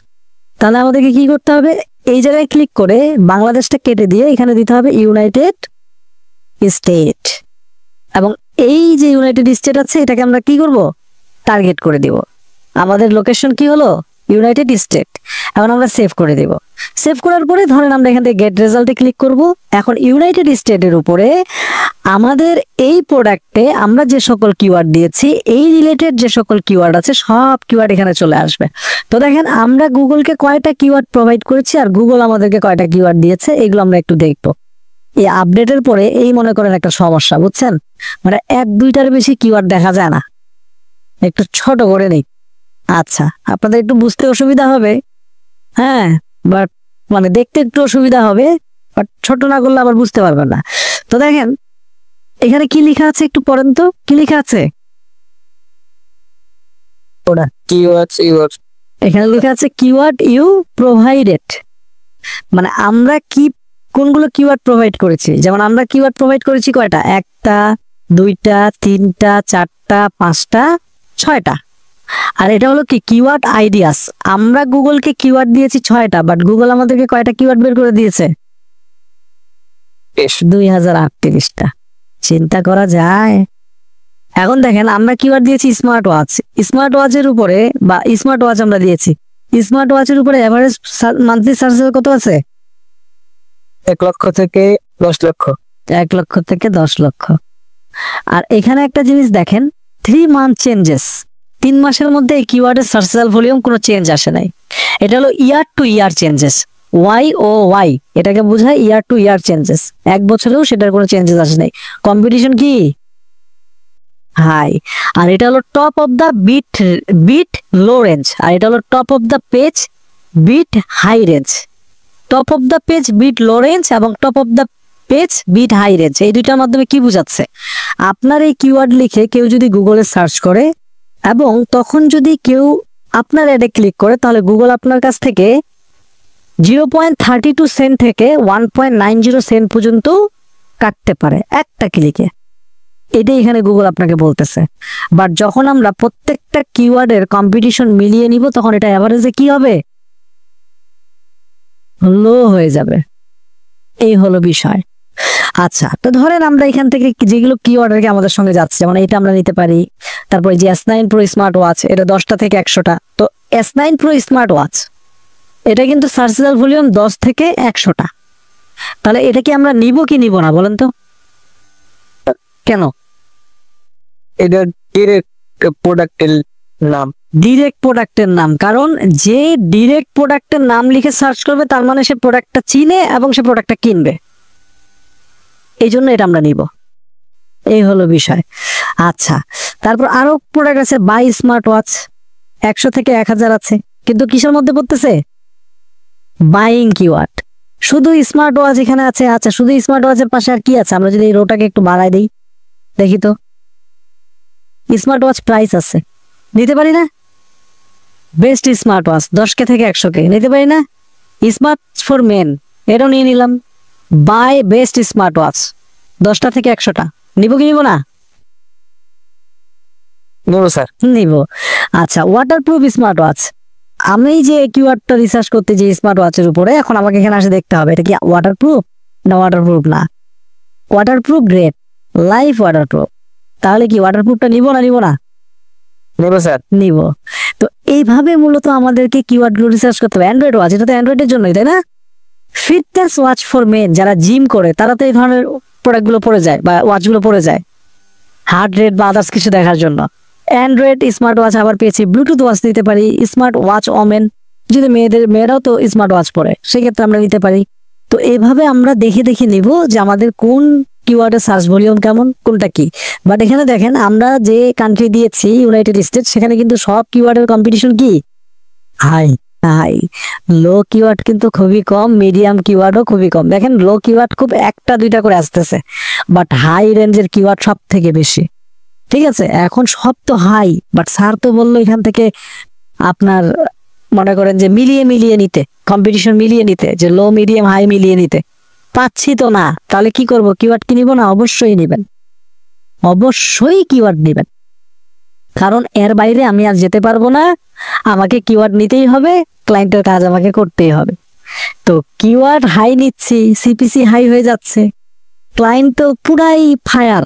তাহলে আমাদেরকে কি করতে হবে, এই জায়গায় ক্লিক করে বাংলাদেশটা কেটে দিয়ে এখানে দিতে হবে ইউনাইটেড স্টেট, এবং এই যে ইউনাইটেড ইউনাইটেড স্টেট আছে, এটাকে আমরা কি করব, টার্গেট করে দিব। আমাদের লোকেশন কি হলো, ইউনাইটেড স্টেট। এখন আমরা সেভ করে দিব। সেভ করার পরে ধরেন আমরা এখান থেকে গেট রেজাল্টে ক্লিক করব। এখন ইউনাইটেড স্টেটের উপরে আমাদের এই প্রোডাক্টে আমরা যে সকল কিওয়ার্ড দিয়েছি, এই রিলেটেড যে সকল কিওয়ার্ড আছে সব কিওয়ার্ড এখানে চলে আসবে। তো দেখেন আমরা গুগলকে কয়টা কিওয়ার্ড প্রোভাইড করেছি আর গুগল আমাদেরকে কয়টা কিওয়ার্ড দিয়েছে, এগুলো আমরা একটু দেখবো। এই আপডেটের পরে এই মনে করেন একটা সমস্যা, বুঝছেন, মানে 1-2টার বেশি কিওয়ার্ড দেখা যায় না। একটু ছোট করে নেই। আচ্ছা, আপনাদের একটু বুঝতে অসুবিধা হবে, হ্যাঁ, বাট মানে দেখতে একটু অসুবিধা হবে, বাট ছোট না করলে আবার বুঝতে পারবেন না। তো দেখেন এখানে কি লেখা আছে, একটু পড়েন তো কি লেখা আছে। এখানে লেখা আছে কিওয়ার্ড ইউ প্রোভাইডেড, মানে আমরা কি কোনগুলো কিওয়ার্ড প্রোভাইড করেছি। যেমন আমরা কিওয়ার্ড প্রোভাইড করেছি কয়টা, 1টা 2টা 3টা 4টা 5টা 6টা। আর এটা হলো কি কিওয়ার্ড আইডিয়াস। আমরা গুগলকে কিওয়ার্ড দিয়েছি 6টা, বাট গুগল আমাদেরকে কয়টা কিওয়ার্ড বের করে দিয়েছে, 2038টা। চিন্তা করা যায়। এখন দেখেন আমরা কিওয়ার্ড দিয়েছি স্মার্ট ওয়াচ। স্মার্ট ওয়াচের উপরে বা স্মার্ট ওয়াচ আমরা দিয়েছি, স্মার্ট ওয়াচের উপরে এভারেজ মান্থলি সার্চ কত আছে, 1 লক্ষ থেকে 10 লক্ষ। 1 লক্ষ থেকে 10 লক্ষ। আর এখানে একটা জিনিস দেখেন, 3 মান্থ চেঞ্জেস, 3 মাসের মধ্যে এই কিওয়ার্ডের সার্চেবল ভলিউম কোনো চেঞ্জ আসে নাই। এটা হলো ইয়ার টু ইয়ার চেঞ্জেস, YOY, এটাকে বোঝায় ইয়ার টু ইয়ার চেঞ্জেস। 1 বছরেও সেটার কোনো চেঞ্জেস আসে নাই। কম্পিটিশন কি হাই। আর এটা হলো top of the bid low range, আর এটা হলো top of the page bid high range. Top of the page bid low range এবং top of the page bid high range, এই দুইটার মাধ্যমে কি বোঝাচ্ছে, আপনার এই কিওয়ার্ড লিখে কেউ যদি গুগলে সার্চ করে এবং তখন যদি কেউ আপনার অ্যাডে ক্লিক করে, তাহলে গুগল আপনার কাছ থেকে 0.32 সেন্ট থেকে 1.90 সেন্ট পর্যন্ত কাটতে পারে একটা ক্লিকে। এটাই এখানে গুগল আপনাকে বলতেছে। বাট যখন আমরা প্রত্যেকটা কিওয়ার্ডের কম্পিটিশন মিলিয়ে নিব, তখন এটা এভারেজে কি হবে, লো হয়ে যাবে। এই হলো বিষয়। আচ্ছা, তো ধরেন আমরা এখান থেকে যেগুলো কিওয়ার্ড আর কি আমাদের সঙ্গে যাচ্ছে, যেমন এটা আমরা নিতে পারি। তারপরে যে S9 Pro স্মার্ট ওয়াচ, এটা 10টা থেকে 100টা। তো S9 Pro স্মার্ট ওয়াচ এটা কিন্তু সার্চেবল ভলিউম 10 থেকে 100টা। তাহলে এটা কি আমরা নিব কি নিব না বলেন তো, কেন? এটা ডিরেক্ট প্রোডাক্টের নাম, ডিরেক্ট প্রোডাক্টের নাম। কারণ যে ডিরেক্ট প্রোডাক্টের নাম লিখে সার্চ করবে তার মানে সে প্রোডাক্টটা চিনে এবং সে প্রোডাক্টটা কিনবে, এই জন্য এটা আমরা নিব। এই হলো বিষয়। আচ্ছা, তারপর আরো প্রোডাক্ট আছে, বাই স্মার্ট ওয়াচ 100 থেকে 1000 আছে, কিন্তু কিসের মধ্যে পড়তেছে, বাইং কিওয়ার্ড। শুধু স্মার্ট ওয়াচ এখানে আছে। আচ্ছা, শুধু স্মার্ট ওয়াচের পাশে আর কি আছে, আমরা যদি এই রোটাকে একটু বাড়াই দিই, দেখি তো স্মার্ট ওয়াচ প্রাইস আছে, নিতে পারি না? বেস্ট স্মার্ট ওয়াচ 10K থেকে 100K, নিতে পারি না? স্মার্ট ফর মেন, এটাও নিয়ে নিলাম। বাই বেস্ট স্মার্ট ওয়াচ 10টা থেকে 100টা, নিব কি নিব না? নেব স্যার, নিব। আচ্ছা, ওয়াটারপ্রুফ স্মার্ট ওয়াচ। আমি যে কিওয়ার্ডটা রিসার্চ করতে যে স্মার্ট ওয়াচের উপরে, এখন আমাকে এখানে আসে দেখতে হবে এটা কি ওয়াটারপ্রুফ না ওয়াটারপ্রুফ না। Waterproof grade, life waterproof. তাহলে কি ওয়াটারপ্রুফটা নিব না নিব না? নেব স্যার, নিব। তো এইভাবে মূলত আমাদেরকে কিওয়ার্ডগুলো রিসার্চ করতে হবে। অ্যান্ড্রয়েড ওয়াচ, এটা তো অ্যান্ড্রয়েডের জন্যই, তাই না? ফিটনেস ওয়াচ ফর মেন, যারা জিম করে তারা তো এই ধরনের প্রোডাক্টগুলো পরে যায় বা ওয়াচগুলো পরে যায় হার্ট রেট বা আদার্স কিছু দেখার জন্য। অ্যান্ড্রয়েড স্মার্ট ওয়াচ আবার পেয়েছি, ব্লুটুথ ওয়াচ নিতে পারি, স্মার্ট ওয়াচ ওমেন, যদি মেয়েরাও তো স্মার্ট ওয়াচ পরে সেক্ষেত্রে আমরা নিতে পারি। তো এইভাবে আমরা দেখে দেখে নিব যে আমাদের কোন কিওয়ার্ডের সার্চ ভলিউম কেমন, কোনটা কি। বাট এখানে দেখেন আমরা যে কান্ট্রি দিয়েছি ইউনাইটেড স্টেট, সেখানে কিন্তু সব কিওয়ার্ডের কম্পিটিশন কি হাই হাই। লো কিওয়ার্ড কিন্তু খুবই কম, মিডিয়াম কিওয়ার্ডও খুবই কম। দেখেন লো কিওয়ার্ড খুব 1টা 2টা করে আসতেছে, বাট হাই রেঞ্জের কিওয়ার্ড সব থেকে বেশি। ঠিক আছে, এখন সব তো হাই, বাট স্যার তো বললো এখান থেকে আপনার মনে করেন যে মিলিয়ে মিলিয়ে নিতে, কম্পিটিশন মিলিয়ে নিতে, যে লো মিডিয়াম হাই মিলিয়ে নিতে পাচ্ছি তো না। তাহলে কি করব, কিওয়ার্ড কি নিব না? অবশ্যই নিবেন, অবশ্যই কিওয়ার্ড নিবেন, কারণ এর বাইরে আমি আজ যেতে পারবো না। আমাকে কিওয়ার্ড নিতেই হবে, ক্লায়েন্টের কাজ আমাকে করতেই হবে। তো কিওয়ার্ড হাই নিচ্ছি, সিপিসি হাই হয়ে যাচ্ছে, ক্লায়েন্ট তো পুরাই ফায়ার,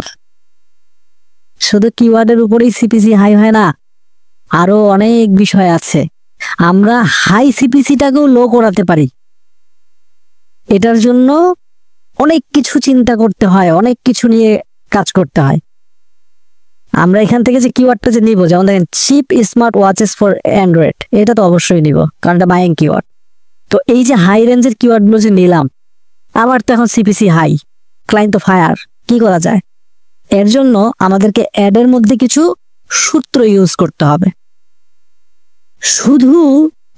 শুধু কিওয়ার্ডের উপরেই সিপিসি হাই হয় না, আরো অনেক বিষয় আছে। আমরা হাই সিপিসিটাকেও লো করাতে পারি। এটার জন্য অনেক কিছু চিন্তা করতে হয়, অনেক কিছু নিয়ে কাজ করতে হয়। আমরা এখান থেকে যে কিওয়ার্ডটা যে নিব, যেমন দেখেন cheap smart watches for Android, এটা তো অবশ্যই নিব কারণ এটা বাইং কিওয়ার্ড। তো এই যে হাই রেঞ্জের কিওয়ার্ডগুলো যে নিলাম, আমার তো এখন সিপিসি হাই, ক্লায়েন্ট তো ফায়ার, কি করা যায়? এর জন্য আমাদেরকে অ্যাডের মধ্যে কিছু সূত্র ইউজ করতে হবে। শুধু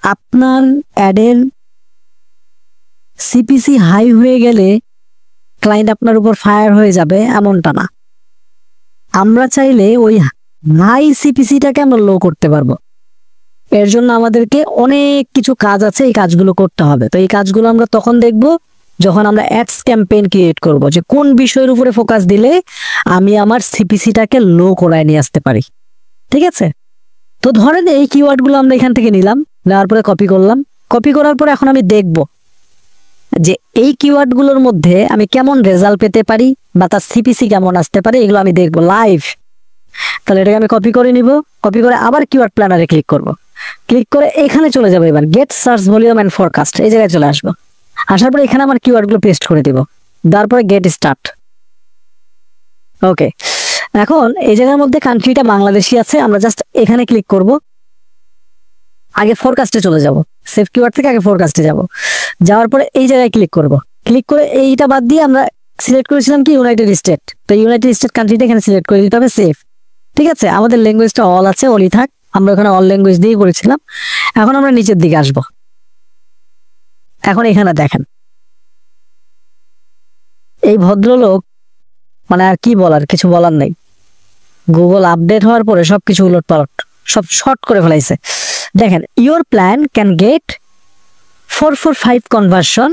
আপনার অ্যাডের সিপিসি হাই হয়ে গেলে ক্লায়েন্ট আপনার উপর ফায়ার হয়ে যাবে এমনটা না। আমরা চাইলে ওই হাই সিপিসিটাকে আমরা লো করতে পারবো। এর জন্য আমাদেরকে অনেক কিছু কাজ আছে, এই কাজগুলো করতে হবে। তো এই কাজগুলো আমরা তখন দেখব যখন আমরা অ্যাডস ক্যাম্পেইন ক্রিয়েট করব, যে কোন বিষয়ের উপরে ফোকাস দিলে আমি আমার সিপিসিটাকে লো করায় নিয়ে আসতে পারি। ঠিক আছে? তো ধরেন এই কিওয়ার্ডগুলো আমরা এখান থেকে নিলাম, নেওয়ার পরে কপি করলাম। কপি করার পরে এখন আমি দেখব যে এই কিওয়ার্ডগুলোর মধ্যে আমি কেমন রেজাল্ট পেতে পারি বা তার সিপিসি কেমন আসতে পারে, এগুলো আমি দেখবো লাইভ। তাহলে এটাকে আমি কপি করে নিব, কপি করে আবার কিওয়ার্ড প্ল্যানারে ক্লিক করব। ক্লিক করে এখানে চলে যাবো, এবার get search volume and forecast, এই জায়গায় চলে আসবো। আসার পরে এখানে আমার কিওয়ার্ডগুলো পেস্ট করে দিব, তারপরে গেট স্টার্ট। ওকে, এখন এই জায়গার মধ্যে কান্ট্রিটা বাংলাদেশি আছে, আমরা জাস্ট এখানে ক্লিক করব। আগে ফরকাস্টে চলে যাব, সেভ কিওয়ার্ড থেকে আগে ফরকাস্টে যাব। যাওয়ার পরে এই জায়গায় ক্লিক করব। ক্লিক করে এইটা বাদ দিয়ে আমরা সিলেক্ট করেছিলাম কি ইউনাইটেড স্টেট, তো ইউনাইটেড স্টেট কান্ট্রিটা এখানে সিলেক্ট করে দিতে হবে, সেভ। ঠিক আছে, আমাদের ল্যাঙ্গুয়েজটা অল আছে, অলই থাক, আমরা ওখানে অল ল্যাঙ্গুয়েজ দিয়ে করেছিলাম। এখন আমরা নিচের দিকে আসব। এখন এখানে দেখেন এই ভদ্রলোক, মানে আর কি বলার, কিছু বলার নেই। গুগল আপডেট হওয়ার পরে সবকিছু উলটপালট, সব শর্ট করে ফেলাইছে। দেখেন, your plan can get 445 conversion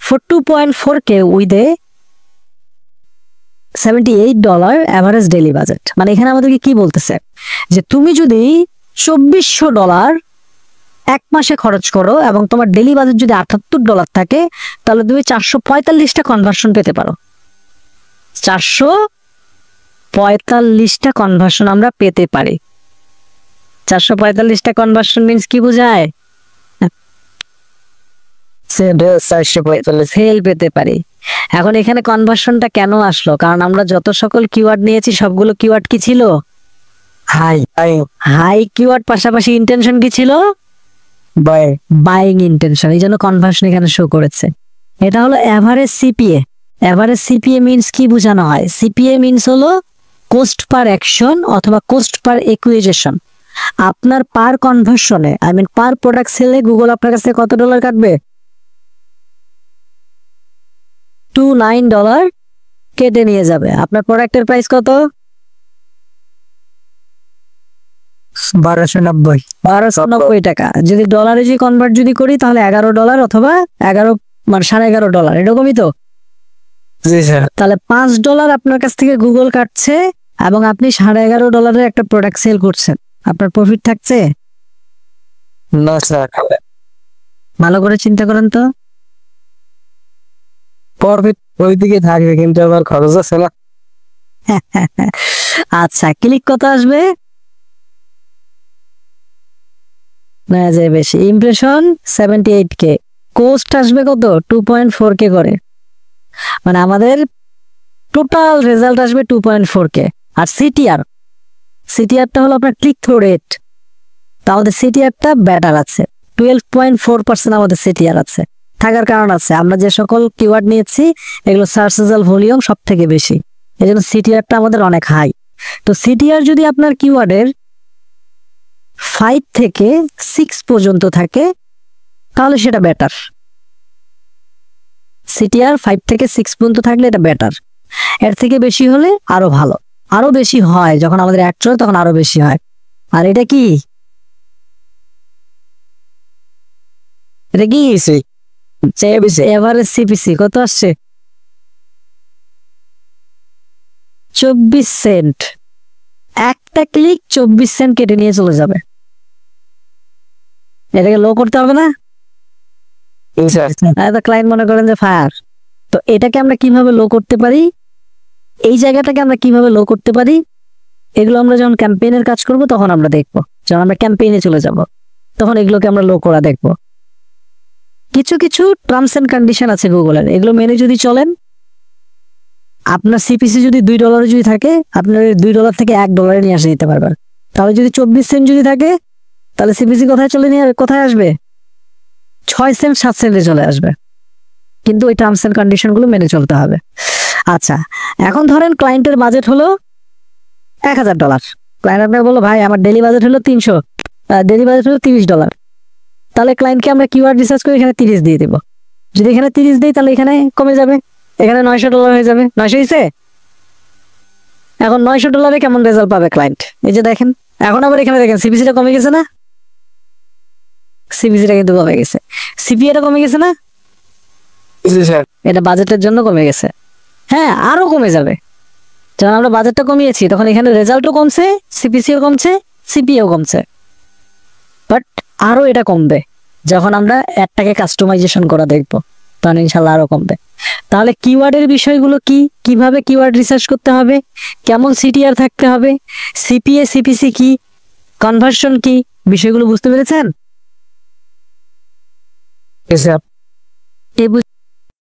for 2.4K with a $78 average daily budget. মানে এখানে আমাদেরকে কি বলতেছে, যে তুমি যদি $2400 এক মাসে খরচ করো এবং তোমার ডেইলি বাজেট যদি $78 থাকে, তাহলে তুমি 445টা কনভার্সন পেতে পারো। 445টা কনভার্সন আমরা পেতে পারি। 445টা কনভার্সন মিন্স কি বোঝায়? সেল পেতে পারি। এখন এখানে কনভার্সনটা কেন আসলো? কারণ আমরা যত সকল কিওয়ার্ড নিয়েছি সবগুলো কিওয়ার্ড কি ছিল? হাই হাই কিওয়ার্ড, পাশাপাশি ইন্টেনশন কি ছিল? Buying intention. এই জন্য কনভার্সন এখানে শো করেছে। এটা হলো average CPA. Average CPA means কি বোঝানো হয়? সিপিএ মিন্স হলো কোস্ট পার অ্যাকশন অথবা কোস্ট পার একুইজিশন। আপনার পার কনভার্সনে, আই মিন পার প্রোডাক্ট সেলে গুগল আপনার কাছে কত ডলার কাটবে? $29 কেটে নিয়ে যাবে। আপনার প্রোডাক্টের প্রাইস কত? 1290 টাকা। যদি ডলারে যদি কনভার্ট যদি করি তাহলে $11 অথবা 11 মানে $11.5, এরকমই তো। তাহলে $5 আপনার কাছ থেকে গুগল কাটছে এবং আপনি $11.5 একটা প্রোডাক্ট সেল করছেন। আপনার প্রফিট থাকছে? না স্যার। ভালো করে চিন্তা করেন তো। প্রফিট ওইদিকে থাকবে কিন্তু আমার খরচ আছে না। আচ্ছা, ক্লিক কত আসবে? না যায় বেশি। ইমপ্রেশন 78K, কোস্ট আসবে কত? 2.4K করে। মানে আমাদের টোটাল রেজাল্ট আসবে 2.4K। আর সিটিআরটা হলো আপনার ক্লিক থ্রু রেট। তা আমাদের সিটিআরটা বেটার আছে, 12.4% আমাদের সিটিআর আছে। থাকার কারণ আছে, আমরা যে সকল কিওয়ার্ড নিয়েছি এগুলো সার্চ রেজাল্ট ভলিউম সব থেকে বেশি, এই জন্য সিটিআরটা আমাদের অনেক হাই। তো সিটিআর যদি আপনার কিওয়ার্ডের 5 থেকে 6 পর্যন্ত থাকে তাহলে সেটা বেটার। সিটিআর 5 থেকে 6 পর্যন্ত থাকলে এটা বেটার। এর থেকে বেশি হলে আরো ভালো, আরো বেশি হয় যখন আমাদের অ্যাড চলে তখন আরো বেশি হয়। আর এটা কি? এটা কি এভারেজ সিপিসি কত আসছে? 24 সেন্ট। একটা ক্লিক 24 সেন্ট কেটে নিয়ে চলে যাবে। এটাকে লো করতে হবে না? ক্লায়েন্ট মনে করেন যে ফায়ার। তো এটাকে আমরা কিভাবে লো করতে পারি? এই জায়গাটাকে আমরা কিভাবে লো করতে পারি? এগুলো আমরা যখন ক্যাম্পেইনের কাজ করব তখন আমরা দেখবো, যখন আমরা ক্যাম্পেইনে চলে যাব তখন এগুলোকে আমরা লো করা দেখবো। কিছু কিছু টার্মস এন্ড কন্ডিশন আছে গুগলের, এগুলো মেনে যদি চলেন, আপনার সিপিসি যদি $2 যদি থাকে, আপনার $2 থেকে $1 নিয়ে আসে নিতে পারবেন। তাহলে যদি 24 সেন্ট যদি থাকে, তাহলে সিপিসি কোথায় আসবে? 6 সেন্ট 7 সেন্টে চলে আসবে। কিন্তু ওই টার্মস এন্ড কন্ডিশন গুলো মেনে চলতে হবে। আচ্ছা, এখন ধরেন ক্লায়েন্টের বাজেট হলো $1000। ক্লায়েন্ট আপনাকে বললো, ভাই আমার ডেলি বাজেট হলো ডেলি বাজেট হলো $30। তাহলে ক্লায়েন্টকে আমরা কিওয়ার্ড রিসার্চ করে এখানে 30 দিয়ে দিব। যদি এখানে 30 দিই তাহলে এখানে কমে যাবে, এখানে $900 হয়ে যাবে। 900 হয়েছে। এখন $900 কেমন রেজাল্ট পাবে ক্লায়েন্ট? এই যে দেখেন, এখন আবার এখানে দেখেন সিপিসিটা কমে গেছে না? সিপিসিটা কিন্তু কমে গেছে, সিপিএটা কমে গেছে না? এটা বাজেটের জন্য কমে গেছে। হ্যাঁ, আরো কমে যাবে। যখন আমরা বাজেটটা কমিয়েছি তখন এখানে রেজাল্টও কমছে, সিপিসিও কমছে, সিপিও কমছে। বাট আরো এটা কমবে যখন আমরা অ্যাডটাকে কাস্টমাইজেশন করা দেখবো, তখন ইনশাল্লাহ আরো কমবে। তাহলে কিওয়ার্ডের বিষয়গুলো কি, কিভাবে কিওয়ার্ড রিসার্চ করতে হবে, কেমন সিটিআর থাকতে হবে, সিপিএ সিপিসি কি, কনভার্সন কি, বিষয়গুলো বুঝতে পেরেছেন? Yes, sir. এই